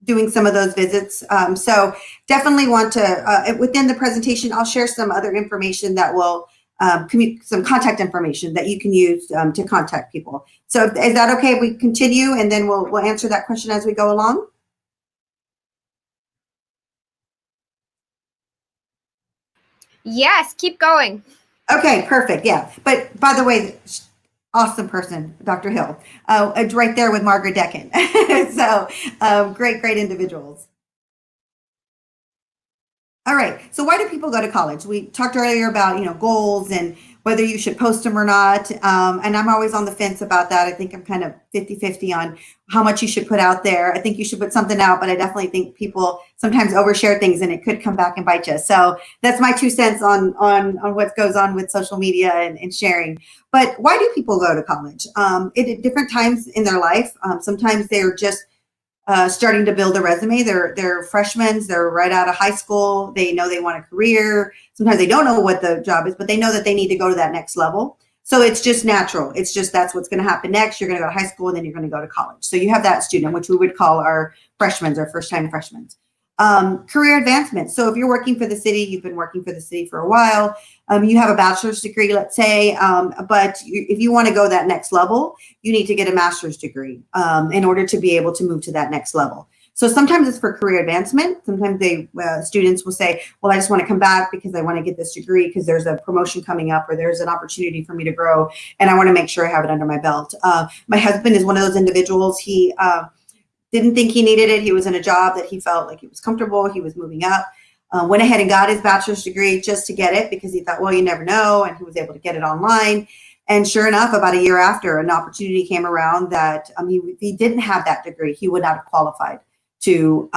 doing some of those visits. So definitely want to, within the presentation, I'll share some other information that will, some contact information that you can use to contact people. So is that okay if we continue, and then we'll answer that question as we go along? Yes, keep going. Okay, perfect. Yeah. But by the way, awesome person, Dr. Hill. It's right there with Margaret Decken. So great individuals. All right. So why do people go to college? We talked earlier about, you know, goals and whether you should post them or not. And I'm always on the fence about that. I think I'm kind of 50-50 on how much you should put out there. I think you should put something out, but I definitely think people sometimes overshare things and it could come back and bite you. So that's my 2 cents on what goes on with social media and sharing. But why do people go to college? At different times in their life, sometimes they're just starting to build a resume. They're freshmen, they're right out of high school. They know they want a career. Sometimes they don't know what the job is, but they know that they need to go to that next level. So it's just natural. It's just, that's what's going to happen next. You're going to go to high school and then you're going to go to college. So you have that student, which we would call our freshmen, our first-time freshmen. Career advancement. So if you're working for the city, you've been working for the city for a while, you have a bachelor's degree, let's say, but if you want to go that next level, you need to get a master's degree in order to be able to move to that next level. So sometimes it's for career advancement. Sometimes students will say, well, I just want to come back because I want to get this degree because there's a promotion coming up or there's an opportunity for me to grow and I want to make sure I have it under my belt. My husband is one of those individuals. He didn't think he needed it. He was in a job that he felt like he was comfortable. He was moving up, went ahead and got his bachelor's degree just to get it because he thought, well, you never know. And he was able to get it online. And sure enough, about a year after, an opportunity came around that if he didn't have that degree, he would not have qualified to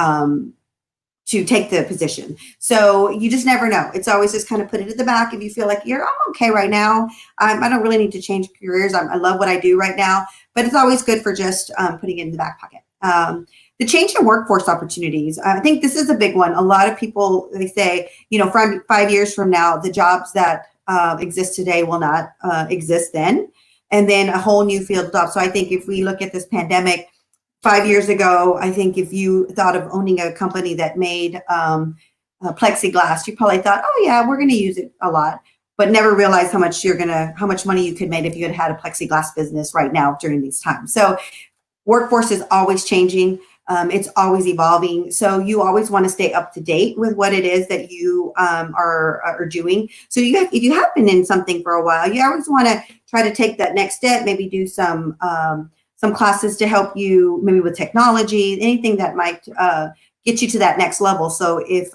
take the position. So you just never know. It's always just kind of put it at the back. If you feel like I'm okay right now, I don't really need to change careers. I love what I do right now, but it's always good for just putting it in the back pocket. The change in workforce opportunities. I think this is a big one. A lot of people, they say, from 5 years from now, the jobs that exist today will not exist then. And then a whole new field of jobs. So I think if we look at this pandemic, 5 years ago, I think if you thought of owning a company that made plexiglass, you probably thought, oh yeah, we're going to use it a lot. but never realize how much money you could make if you had had a plexiglass business right now during these times. So workforce is always changing. It's always evolving. So you always want to stay up to date with what it is that you are doing. So if you have been in something for a while, you always want to try to take that next step, maybe do some classes to help you, maybe with technology, anything that might get you to that next level. So if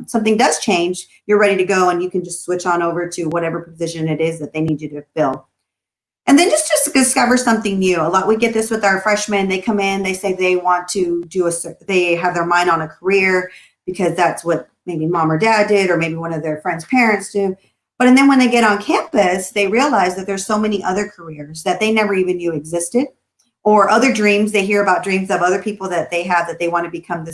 something does change, you're ready to go and you can just switch on over to whatever position it is that they need you to fill. And then just discover something new. We get this with our freshmen. They come in, they say they want to they have their mind on a career because that's what maybe mom or dad did, or maybe one of their friends' parents do. And then when they get on campus, they realize that there's so many other careers that they never even knew existed, or other dreams. They hear about dreams of other people that they have, that they want to become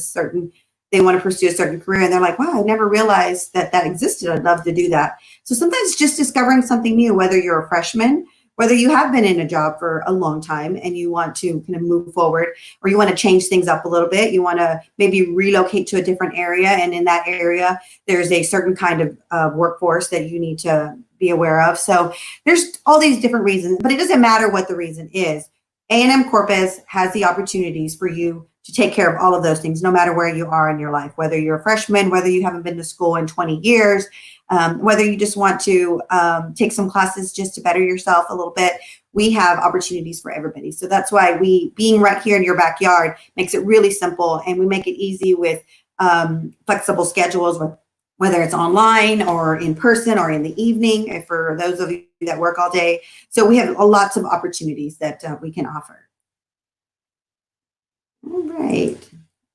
they want to pursue a certain career. And they're like, wow, I never realized that existed. I'd love to do that. So sometimes just discovering something new, whether you're a freshman, whether you have been in a job for a long time and you want to kind of move forward, or you want to change things up a little bit, you want to maybe relocate to a different area, and in that area there's a certain kind of workforce that you need to be aware of. So there's all these different reasons, but it doesn't matter what the reason is. A&M Corpus has the opportunities for you to take care of all of those things, no matter where you are in your life, whether you're a freshman, whether you haven't been to school in 20 years, whether you just want to take some classes just to better yourself a little bit. We have opportunities for everybody. So that's why being right here in your backyard makes it really simple, and we make it easy with flexible schedules, whether it's online or in person or in the evening, for those of you that work all day. So we have lots of opportunities that we can offer. All right.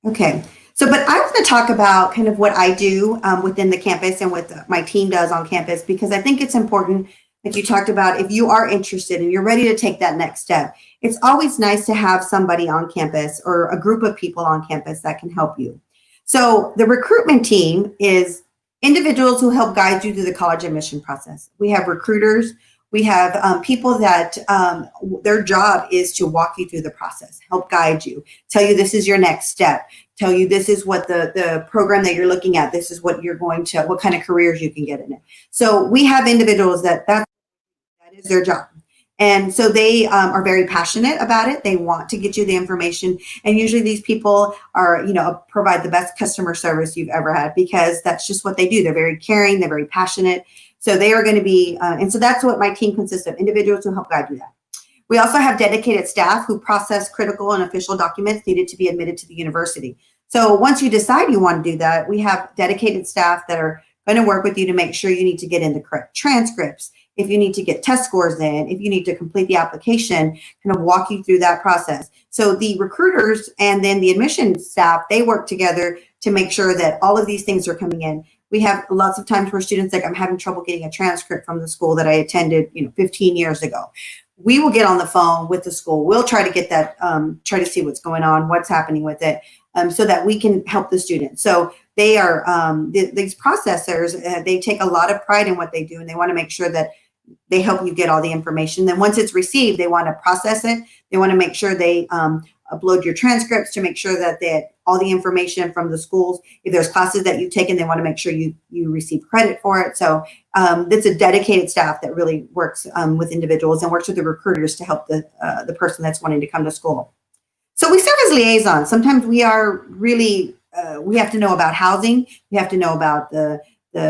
Okay. So, but I want to talk about kind of what I do within the campus and what my team does on campus, because I think it's important, like you talked about, if you are interested and you're ready to take that next step, it's always nice to have somebody on campus or a group of people on campus that can help you. So the recruitment team is individuals who help guide you through the college admission process. We have recruiters. We have people that their job is to walk you through the process, help guide you, tell you this is your next step, tell you this is what the program that you're looking at, this is what you're what kind of careers you can get in it. So we have individuals that is their job. And so they are very passionate about it. They want to get you the information. And usually these people are, provide the best customer service you've ever had, because that's just what they do. They're very caring. They're very passionate. So they are going to be, and so that's what my team consists of, individuals who help guide you that. We also have dedicated staff who process critical and official documents needed to be admitted to the university. So once you decide you want to do that, we have dedicated staff that are going to work with you to make sure you need to get in the correct transcripts, if you need to get test scores in, if you need to complete the application, kind of walk you through that process. So the recruiters and then the admissions staff, they work together to make sure that all of these things are coming in. We have lots of times where students like, I'm having trouble getting a transcript from the school that I attended, 15 years ago. We will get on the phone with the school. We'll try to get that, try to see what's going on, what's happening with it, so that we can help the student. So they are, these processors, they take a lot of pride in what they do, and they want to make sure that they help you get all the information. Then once it's received, they want to process it. They want to make sure they upload your transcripts to make sure that all the information from the schools, if there's classes that you've taken, they want to make sure you receive credit for it. So it's a dedicated staff that really works with individuals and works with the recruiters to help the person that's wanting to come to school. So we serve as liaisons. Sometimes we are really, we have to know about housing. We have to know about the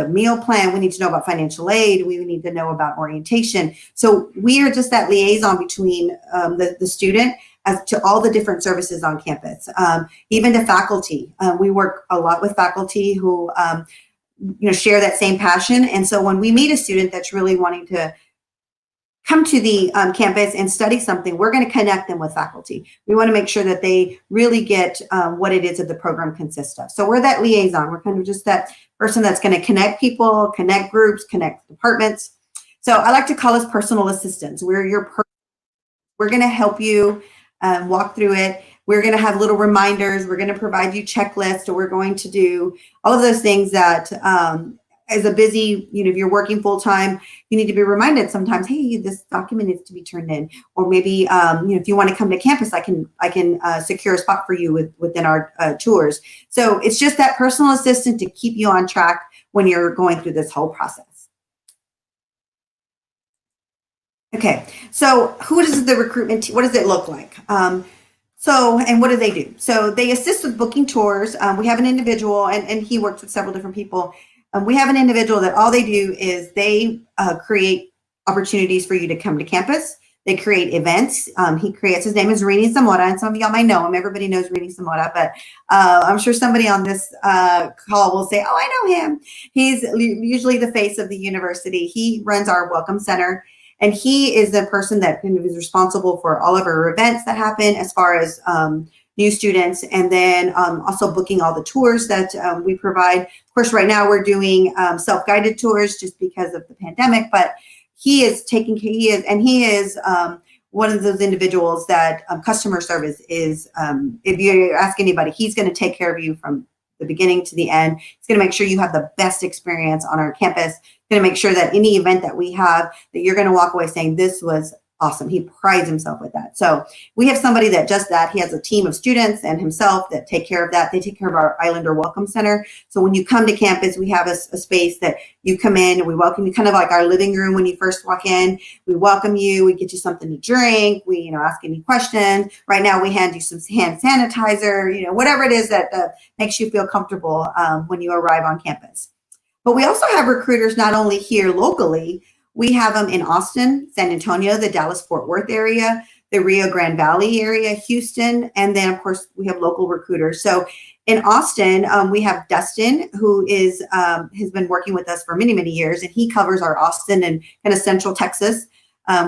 meal plan. We need to know about financial aid. We need to know about orientation. So we are just that liaison between the student as to all the different services on campus, even to faculty. We work a lot with faculty who share that same passion. And so when we meet a student that's really wanting to come to the campus and study something, we're going to connect them with faculty. We want to make sure that they really get what it is that the program consists of. So we're that liaison. We're kind of just that person that's going to connect people, connect groups, connect departments. So I like to call us personal assistants. We're going to help you walk through it. We're going to have little reminders. We're going to provide you checklists, or we're going to do all of those things that as a busy, if you're working full time, you need to be reminded sometimes, hey, this document needs to be turned in, or maybe, if you want to come to campus, I can secure a spot for you within our tours. So it's just that personal assistant to keep you on track when you're going through this whole process. Okay, so who does the recruitment, what does it look like? And what do they do? So they assist with booking tours. We have an individual, and he works with several different people. We have an individual that all they do is they create opportunities for you to come to campus. They create events. He creates, his name is Rini Zamora, and some of y'all might know him. Everybody knows Rini Zamora, but I'm sure somebody on this call will say, oh, I know him. He's usually the face of the university. He runs our Welcome Center. And he is the person that is responsible for all of our events that happen as far as new students, and then also booking all the tours that we provide. Of course, right now we're doing self-guided tours just because of the pandemic, but he is one of those individuals that customer service is, if you ask anybody, he's going to take care of you from the beginning to the end. He's going to make sure you have the best experience on our campus. Going to make sure that any event that we have, that you're going to walk away saying, this was awesome. He prides himself with that. So we have somebody that does that. He has a team of students and himself that take care of that. They take care of our Islander Welcome Center. So when you come to campus, we have a space that you come in and we welcome you, kind of like our living room when you first walk in. We welcome you. We get you something to drink. We, ask any questions. Right now we hand you some hand sanitizer, whatever it is that makes you feel comfortable when you arrive on campus. But we also have recruiters not only here locally, we have them in Austin, San Antonio, the Dallas-Fort Worth area, the Rio Grande Valley area, Houston, and then of course we have local recruiters. So in Austin, we have Dustin, who has been working with us for many, many years, and he covers our Austin and kind of Central Texas.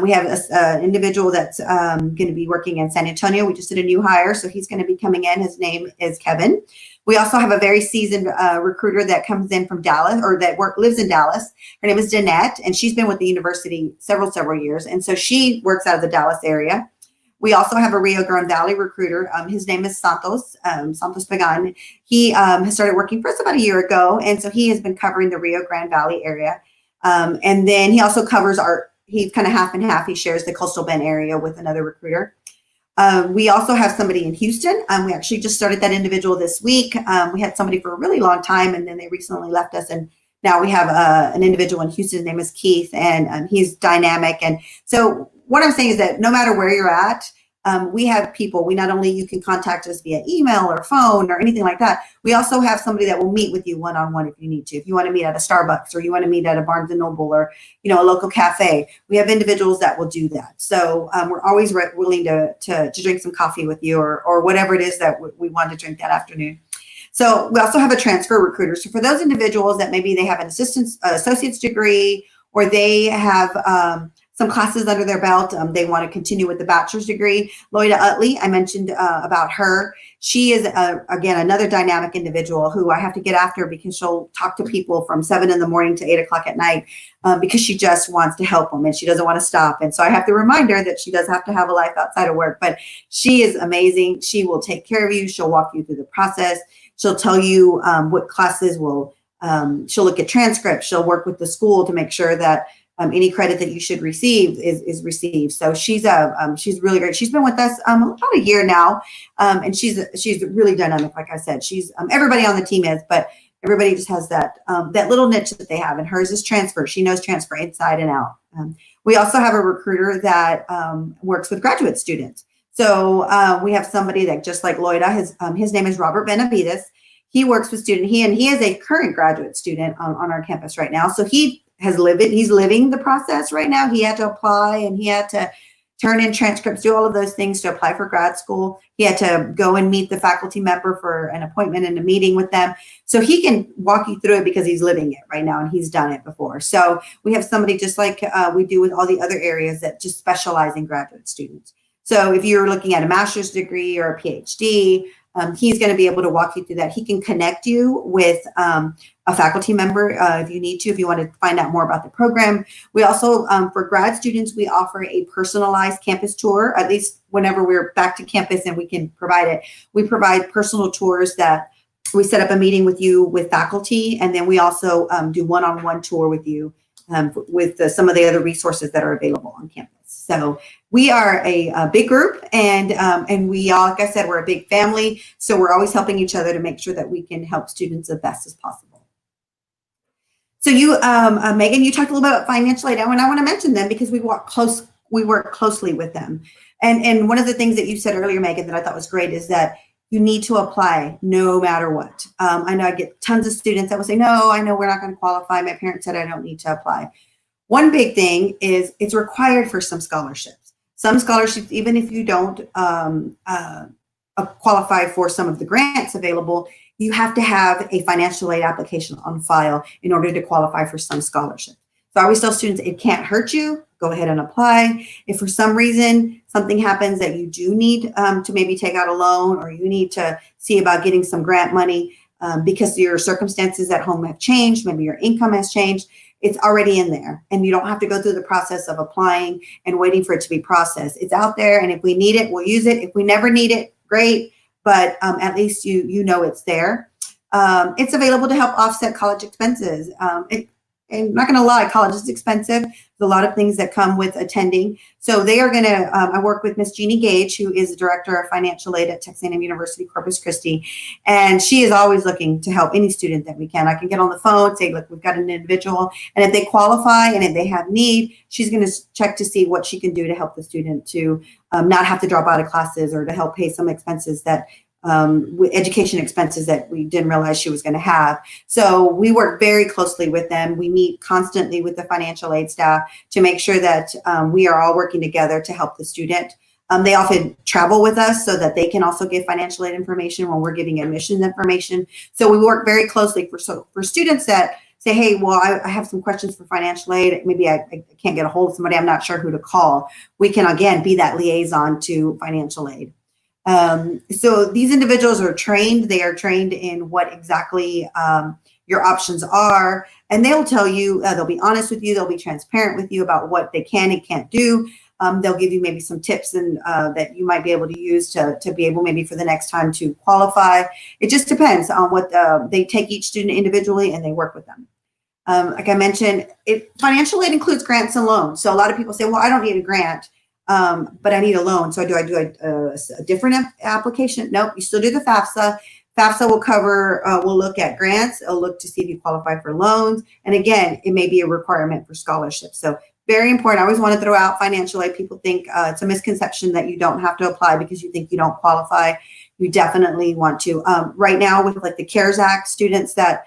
We have an individual that's going to be working in San Antonio. We just did a new hire, so he's going to be coming in. His name is Kevin. We also have a very seasoned recruiter that comes in from Dallas, or that lives in Dallas. Her name is Danette, and she's been with the university several years, and so she works out of the Dallas area. We also have a Rio Grande Valley recruiter. His name is Santos Pagan. He has started working for us about a year ago, and so he has been covering the Rio Grande Valley area. And then he also covers he's kind of half and half. He shares the Coastal Bend area with another recruiter. We also have somebody in Houston. We actually just started that individual this week. We had somebody for a really long time, and then they recently left us, and now we have an individual in Houston. His name is Keith, and he's dynamic. And so what I'm saying is that no matter where you're at, we have people. You can contact us via email or phone or anything like that. We also have somebody that will meet with you one-on-one if you need to. If you want to meet at a Starbucks, or you want to meet at a Barnes and Noble, or a local cafe, we have individuals that will do that. So we're always willing to drink some coffee with you, or whatever it is that we want to drink that afternoon. So we also have a transfer recruiter. So for those individuals that maybe they have an associate's degree, or they have some classes under their belt, they want to continue with the bachelor's degree. Loida Utley, I mentioned about her. She is, again, another dynamic individual who I have to get after, because she'll talk to people from 7 in the morning to 8 o'clock at night, because she just wants to help them and she doesn't want to stop. And so I have to remind her that she does have to have a life outside of work, but she is amazing. She will take care of you. She'll walk you through the process. She'll tell you what classes she'll look at transcripts. She'll work with the school to make sure that any credit that you should receive is received. So she's really great. She's been with us about a year now, and she's really dynamic. Like I said, she's everybody on the team is, but everybody just has that little niche that they have, and hers is transfer. She knows transfer inside and out. We also have a recruiter that works with graduate students. So we have somebody that, just like Loida, his name is Robert Benavides. He works with students. He is a current graduate student on our campus right now. So he's living the process right now. He had to apply, and he had to turn in transcripts, do all of those things to apply for grad school. He had to go and meet the faculty member for an appointment and a meeting with them. So he can walk you through it because he's living it right now and he's done it before. So we have somebody just like we do with all the other areas that just specialize in graduate students. So if you're looking at a master's degree or a PhD, he's going to be able to walk you through that. He can connect you with a faculty member if you need to, if you want to find out more about the program. We also, for grad students, we offer a personalized campus tour, at least whenever we're back to campus and we can provide it. We provide personal tours that we set up a meeting with you with faculty, and then we also do one-on-one tour with you with some of the other resources that are available on campus. So we are a big group, and we all, like I said, we're a big family. So we're always helping each other to make sure that we can help students as best as possible. So you, Megan, you talked a little bit about financial aid, and I want to mention them because we work we work closely with them. And one of the things that you said earlier, Megan, that I thought was great is that you need to apply no matter what. I know I get tons of students that will say, no, I know we're not going to qualify. My parents said I don't need to apply. One big thing is it's required for some scholarships. Some scholarships, even if you don't qualify for some of the grants available, you have to have a financial aid application on file in order to qualify for some scholarships. So I always tell students, it can't hurt you. Go ahead and apply. If for some reason something happens that you do need to maybe take out a loan, or you need to see about getting some grant money because your circumstances at home have changed, maybe your income has changed, it's already in there. And you don't have to go through the process of applying and waiting for it to be processed. It's out there. And if we need it, we'll use it. If we never need it, great. But at least you know it's there. It's available to help offset college expenses. And I'm not going to lie, college is expensive. There's a lot of things that come with attending. So they are going to, I work with Miss Jeannie Gage, who is the Director of Financial Aid at Texas A&M University-Corpus Christi. And she is always looking to help any student that we can. I can get on the phone, say, look, we've got an individual. And if they qualify and if they have need, she's going to check to see what she can do to help the student to not have to drop out of classes, or to help pay some expenses that education expenses that we didn't realize she was going to have. So we work very closely with them. We meet constantly with the financial aid staff to make sure that we are all working together to help the student. They often travel with us so that they can also give financial aid information when we're giving admissions information. So we work very closely for students that say, hey, well, I have some questions for financial aid. Maybe I can't get a hold of somebody. I'm not sure who to call. We can, again, be that liaison to financial aid. So these individuals are trained. They are trained in what exactly your options are, and they'll tell you, they'll be honest with you, they'll be transparent with you about what they can and can't do. They'll give you maybe some tips and that you might be able to use to be able maybe for the next time to qualify. It just depends on what they take each student individually, and they work with them. Like I mentioned, financial aid includes grants and loans. So a lot of people say, well, I don't need a grant. But I need a loan. So do I do a different application? Nope, you still do the FAFSA. FAFSA will cover, we'll look at grants. It'll look to see if you qualify for loans. And again, it may be a requirement for scholarships. So very important. I always want to throw out financial aid. People think it's a misconception that you don't have to apply because you think you don't qualify. You definitely want to. Right now with like the CARES Act, students that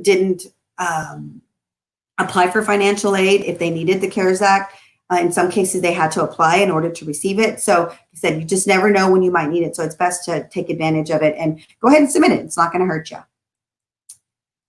didn't apply for financial aid, if they needed the CARES Act, in some cases, they had to apply in order to receive it. So like I said, you just never know when you might need it. So it's best to take advantage of it and go ahead and submit it. It's not going to hurt you.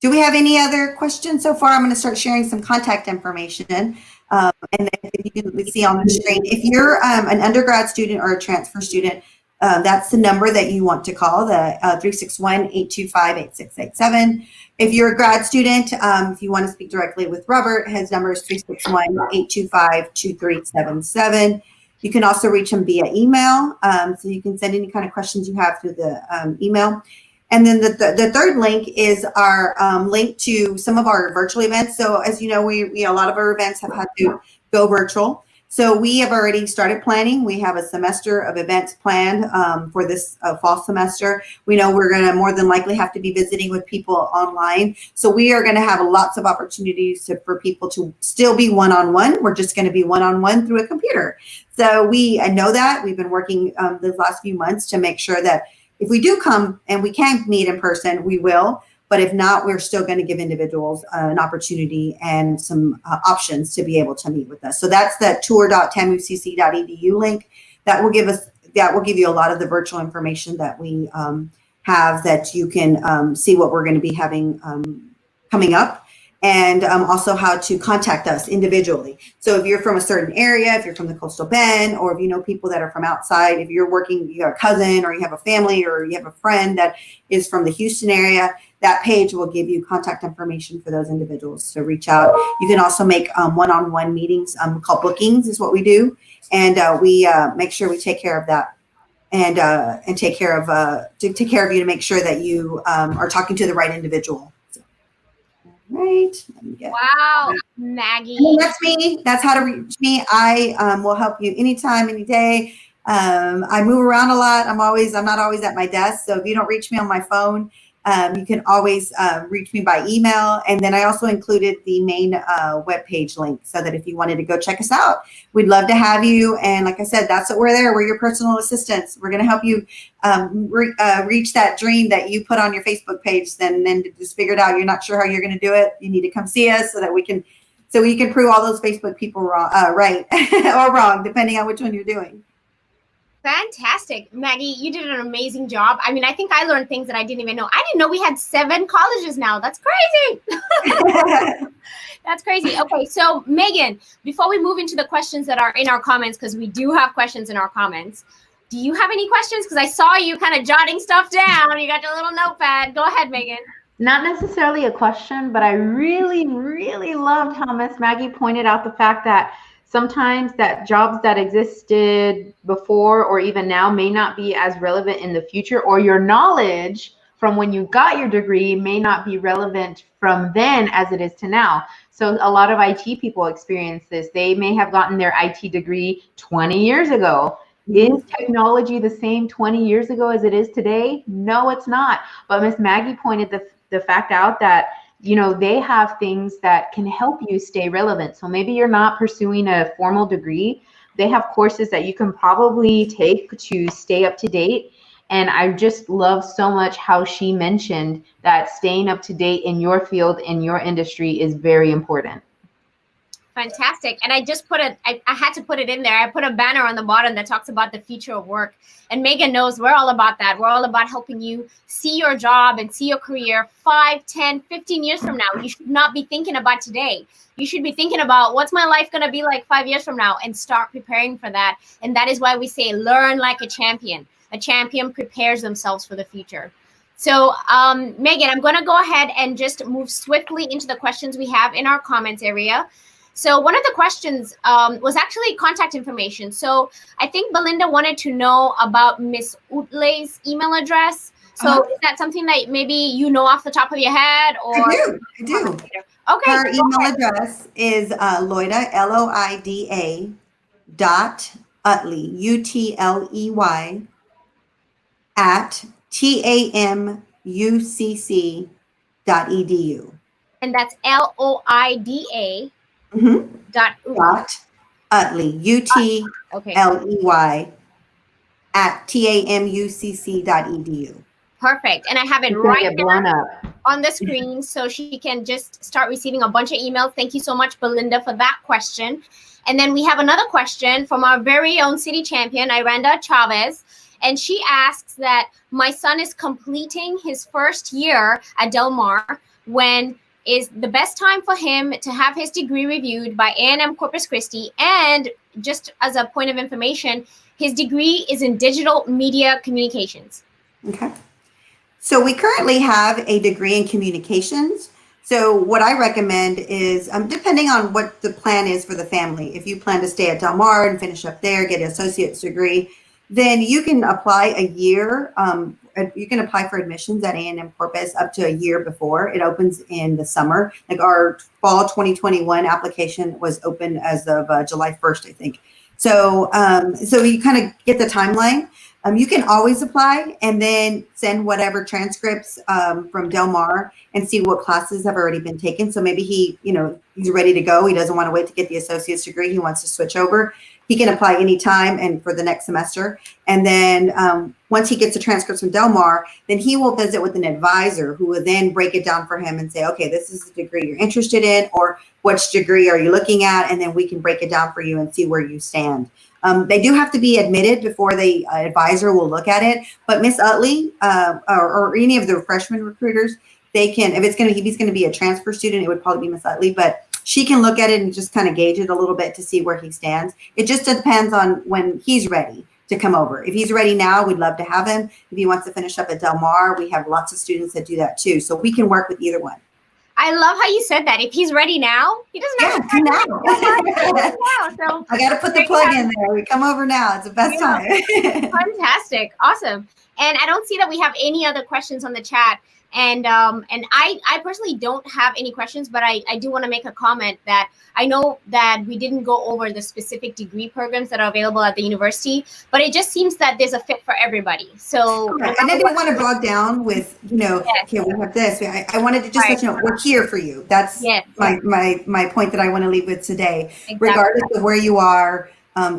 Do we have any other questions so far? I'm going to start sharing some contact information. And then if you can see on the screen, if you're an undergrad student or a transfer student, that's the number that you want to call, the 361-825-8687. If you're a grad student, if you want to speak directly with Robert, his number is 361-825-2377. You can also reach him via email. So you can send any kind of questions you have through the email. And then the third link is our link to some of our virtual events. So as you know, a lot of our events have had to go virtual. So we have already started planning. We have a semester of events planned for this fall semester. We know we're going to more than likely have to be visiting with people online. So we are going to have lots of opportunities for people to still be one-on-one. We're just going to be one-on-one through a computer. So I know that. We've been working the last few months to make sure that if we do come and we can meet in person, we will. But if not, we're still going to give individuals an opportunity and some options to be able to meet with us. So that's the tour.tamucc.edu link. That will give you a lot of the virtual information that we have, that you can see what we're going to be having coming up, and also how to contact us individually. So if you're from a certain area, if you're from the Coastal Bend, or if you know people that are from outside, if you're working, you have a cousin or you have a family or you have a friend that is from the Houston area, that page will give you contact information for those individuals to reach out. You can also make one-on-one meetings, called bookings is what we do. And we make sure we take care of that and take care of you to make sure that you are talking to the right individual. So, all right. Let me get wow, Maggie. That's me. That's how to reach me. I will help you anytime, any day. I move around a lot. I'm not always at my desk. So if you don't reach me on my phone, You can always reach me by email. And then I also included the main webpage link so that if you wanted to go check us out, we'd love to have you. And like I said, that's what we're there. We're your personal assistants. We're going to help you reach that dream that you put on your Facebook page. Then just figured out you're not sure how you're going to do it. You need to come see us so that we can prove all those Facebook people wrong, right or wrong, depending on which one you're doing. Fantastic. Maggie, you did an amazing job. I mean, I think I learned things that I didn't even know. I didn't know we had 7 colleges now. That's crazy. That's crazy. Okay, so Megan, before we move into the questions that are in our comments, because we do have questions in our comments, do you have any questions? Because I saw you kind of jotting stuff down. You got your little notepad. Go ahead, Megan. Not necessarily a question, but I really, really loved how Miss Maggie pointed out the fact that sometimes that jobs that existed before or even now may not be as relevant in the future, or your knowledge from when you got your degree may not be relevant from then as it is to now. So a lot of IT people experience this. They may have gotten their IT degree 20 years ago. Is technology the same 20 years ago as it is today? No, it's not. But Miss Maggie pointed the fact out that, you know, they have things that can help you stay relevant. So maybe you're not pursuing a formal degree. They have courses that you can probably take to stay up to date. And I just love so much how she mentioned that staying up to date in your field, in your industry is very important. Fantastic. And I just I had to put it in there. I put a banner on the bottom that talks about the future of work. And Megan knows we're all about that. We're all about helping you see your job and see your career 5, 10, 15 years from now. You should not be thinking about today. You should be thinking about what's my life going to be like 5 years from now and start preparing for that. And that is why we say learn like a champion. A champion prepares themselves for the future. So, Megan, I'm going to go ahead and just move swiftly into the questions we have in our comments area. So one of the questions was actually contact information. So I think Belinda wanted to know about Miss Utle's email address. So is that something that maybe you know off the top of your head? Or I do. Okay. Her email address is Loida, Loida, .Utley, Utley, at tamucc.edu. And that's Loida. Dot Utley, Utley, at tamucc.edu. Perfect. And I have it right there on the screen so she can just start receiving a bunch of emails. Thank you so much, Belinda, for that question. And then we have another question from our very own city champion, Iranda Chavez. And she asks that my son is completing his first year at Del Mar. When is the best time for him to have his degree reviewed by A&M Corpus Christi? And just as a point of information, his degree is in digital media communications. Okay. So we currently have a degree in communications. So what I recommend is, depending on what the plan is for the family, if you plan to stay at Del Mar and finish up there, get an associate's degree, then you can apply a year. You can apply for admissions at A&M Corpus up to a year before. It opens in the summer. Like our fall 2021 application was open as of July 1st, I think. So you kind of get the timeline. You can always apply and then send whatever transcripts from Del Mar and see what classes have already been taken. So maybe he's ready to go. He doesn't want to wait to get the associate's degree. He wants to switch over. He can apply anytime and for the next semester. And then once he gets the transcripts from Del Mar, then he will visit with an advisor who will then break it down for him and say, okay, this is the degree you're interested in, or which degree are you looking at? And then we can break it down for you and see where you stand. They do have to be admitted before the advisor will look at it. But Miss Utley or any of the freshman recruiters, they can, if he's going to be a transfer student, it would probably be Miss Utley, but she can look at it and just kind of gauge it a little bit to see where he stands. It just depends on when he's ready to come over. If he's ready now, we'd love to have him. If he wants to finish up at Del Mar, we have lots of students that do that too. So we can work with either one. I love how you said that. If he's ready now, he doesn't have to now. So I got to put the plug in there. We come over now. It's the best time. Fantastic. Awesome. And I don't see that we have any other questions on the chat. And I personally don't have any questions, but I do want to make a comment that I know that we didn't go over the specific degree programs that are available at the university, but it just seems that there's a fit for everybody. So, and I didn't want to bog down with, Yes. okay, we have this. I wanted to just let you know we're here for you. That's Yes. my point that I want to leave with today. Exactly. Regardless of where you are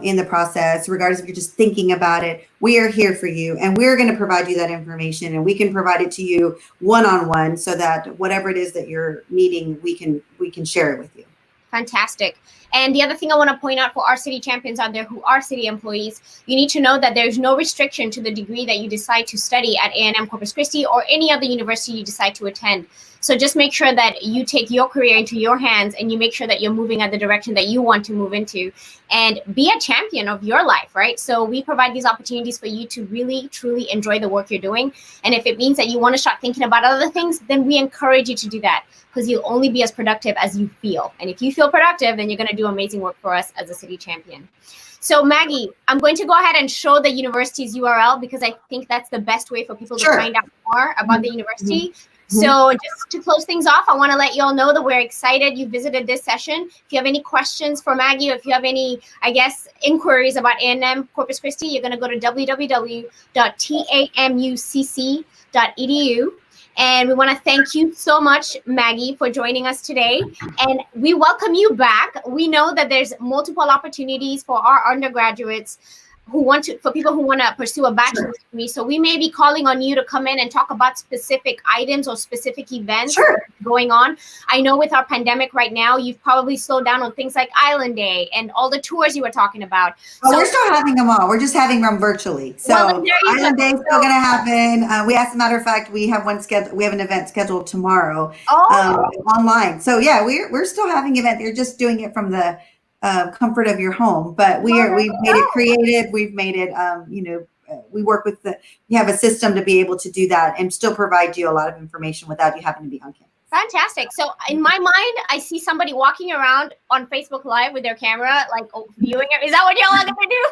in the process, regardless if you're just thinking about it, we are here for you, and we're going to provide you that information, and we can provide it to you one-on-one, so that whatever it is that you're needing, we can share it with you. Fantastic. And the other thing I want to point out for our city champions out there who are city employees, you need to know that there's no restriction to the degree that you decide to study at A&M Corpus Christi or any other university you decide to attend. So just make sure that you take your career into your hands and you make sure that you're moving at the direction that you want to move into, and be a champion of your life, right? So we provide these opportunities for you to really, truly enjoy the work you're doing. And if it means that you want to start thinking about other things, then we encourage you to do that, because you'll only be as productive as you feel. And if you feel productive, then you're going to do amazing work for us as a city champion. So Maggie, I'm going to go ahead and show the university's URL, because I think that's the best way for people to find out more about the university. So just to close things off, I want to let you all know that we're excited you visited this session. If you have any questions for Maggie, or if you have any, inquiries about A&M Corpus Christi, you're going to go to www.tamucc.edu. And we want to thank you so much, Maggie, for joining us today. And we welcome you back. We know that there's multiple opportunities for our undergraduates for people who want to pursue a bachelor's degree. So we may be calling on you to come in and talk about specific items or specific events going on. I know with our pandemic right now, you've probably slowed down on things like Island Day and all the tours you were talking about. Well, we're still having them all. We're just having them virtually. So Island Day is still going to happen. As a matter of fact, we have one scheduled. We have an event scheduled tomorrow online. So yeah, we're still having event. They're just doing it from the comfort of your home, but we've made it creative. We've made it, we work with we have a system to be able to do that and still provide you a lot of information without you having to be on campus. Fantastic. So in my mind, I see somebody walking around on Facebook Live with their camera, viewing it. Is that what y'all are going to do?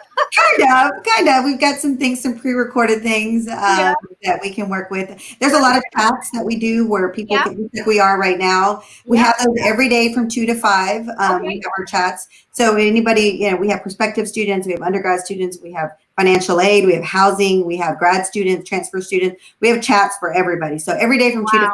Kind of. We've got some pre-recorded things that we can work with. There's a lot of chats that we do where people can, like we are right now. We have those every day from 2 to 5. We have our chats. So anybody, we have prospective students, we have undergrad students, we have financial aid, we have housing, we have grad students, transfer students. We have chats for everybody. So every day from 2 to 5.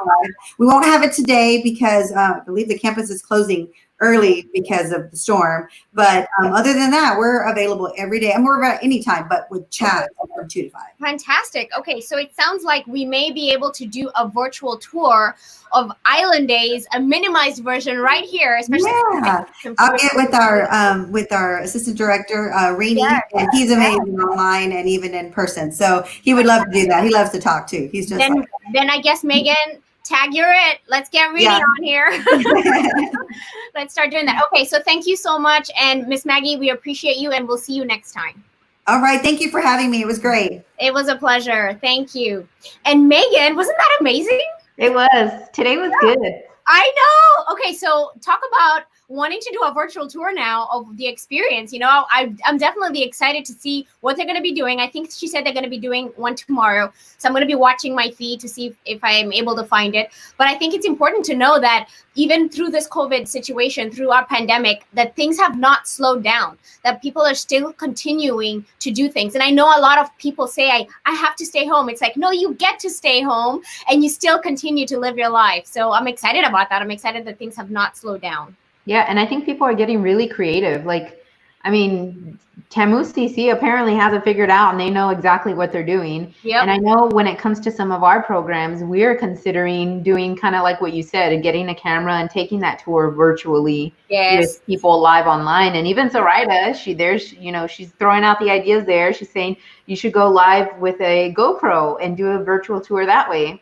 We won't have it today because I believe the campus is closing early because of the storm. But other than that, we're available every day. And we're about any time, but with chat from 2 to 5. Fantastic. Okay, so it sounds like we may be able to do a virtual tour of Island Days, a minimized version right here. Especially I'll get with our assistant director, Rainey, and he's amazing online and even in person. So he would love to do that. He loves to talk too. He's just then I guess Megan, tag you're it. Let's get reading on here. Let's start doing that. Okay, so thank you so much. And Miss Maggie, we appreciate you, and we'll see you next time. All right. Thank you for having me. It was great. It was a pleasure. Thank you. And Megan, wasn't that amazing? It was. Today was good. I know. Okay, so talk about wanting to do a virtual tour now of the experience. I'm definitely excited to see what they're going to be doing. I think she said they're going to be doing one tomorrow. So I'm going to be watching my feed to see if I am able to find it. But I think it's important to know that even through this COVID situation, through our pandemic, that things have not slowed down, that people are still continuing to do things. And I know a lot of people say, I have to stay home. It's like, no, you get to stay home and you still continue to live your life. So I'm excited about that. I'm excited that things have not slowed down. Yeah, and I think people are getting really creative. TAMU-CC apparently has it figured out, and they know exactly what they're doing. Yep. And I know when it comes to some of our programs, we're considering doing kind of like what you said, getting a camera and taking that tour virtually with people live online. And even Zoraida, she's throwing out the ideas there. She's saying you should go live with a GoPro and do a virtual tour that way.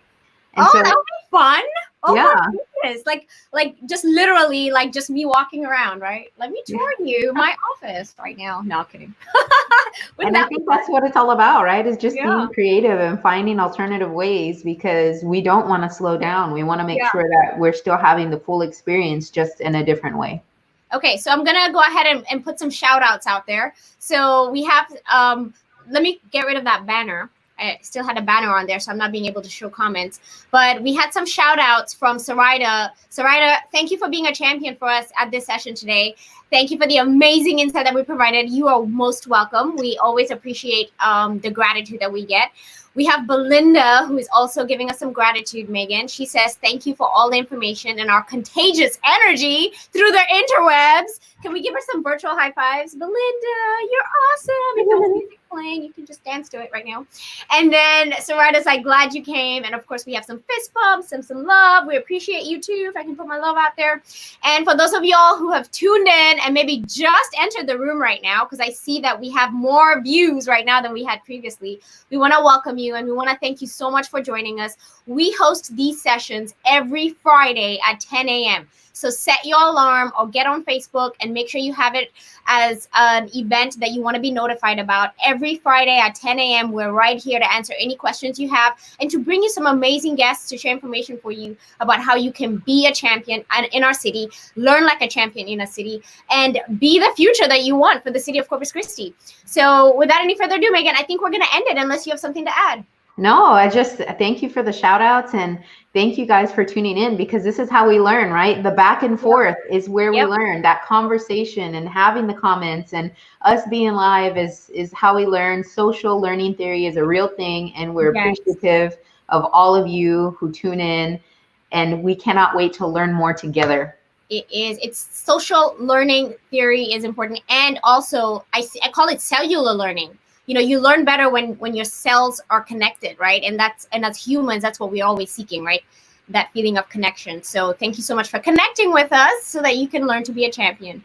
And that would be fun. Oh yeah. My goodness. Like just literally just me walking around, right? Let me tour you my office right now. No, kidding. And I think that's what it's all about, right? Is just being creative and finding alternative ways, because we don't want to slow down. We want to make sure that we're still having the full experience, just in a different way. Okay, so I'm gonna go ahead and put some shout outs out there. So we have let me get rid of that banner. I still had a banner on there, so I'm not being able to show comments. But we had some shout outs from Sarita. Sarita, thank you for being a champion for us at this session today. Thank you for the amazing insight that we provided. You are most welcome. We always appreciate the gratitude that we get. We have Belinda, who is also giving us some gratitude, Megan. She says, thank you for all the information and our contagious energy through the interwebs. Can we give her some virtual high fives? Belinda, you're awesome. If there was music playing, you can just dance to it right now. And then Sarita's like, glad you came. And of course, we have some fist bumps and some love. We appreciate you too, if I can put my love out there. And for those of y'all who have tuned in and maybe just entered the room right now, because I see that we have more views right now than we had previously, we want to welcome you and we want to thank you so much for joining us. We host these sessions every Friday at 10 a.m. So set your alarm or get on Facebook and make sure you have it as an event that you want to be notified about. Every Friday at 10 a.m. We're right here to answer any questions you have and to bring you some amazing guests to share information for you about how you can be a champion in our city, learn like a champion in a city, and be the future that you want for the city of Corpus Christi. So without any further ado, Megan, I think we're going to end it unless you have something to add. No, I just thank you for the shout outs and thank you guys for tuning in, because this is how we learn, right? The back and forth is where we learn. That conversation and having the comments and us being live is how we learn. Social learning theory is a real thing, and we're appreciative of all of you who tune in, and we cannot wait to learn more together. It's social learning theory is important, and also I call it cellular learning. You know, you learn better when your cells are connected, right? And as humans, that's what we're always seeking, right? That feeling of connection. So thank you so much for connecting with us so that you can learn to be a champion.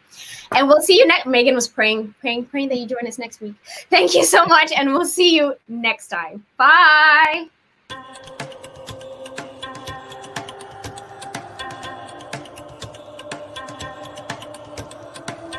And we'll see you next. Megan was praying that you join us next week. Thank you so much, and we'll see you next time. Bye.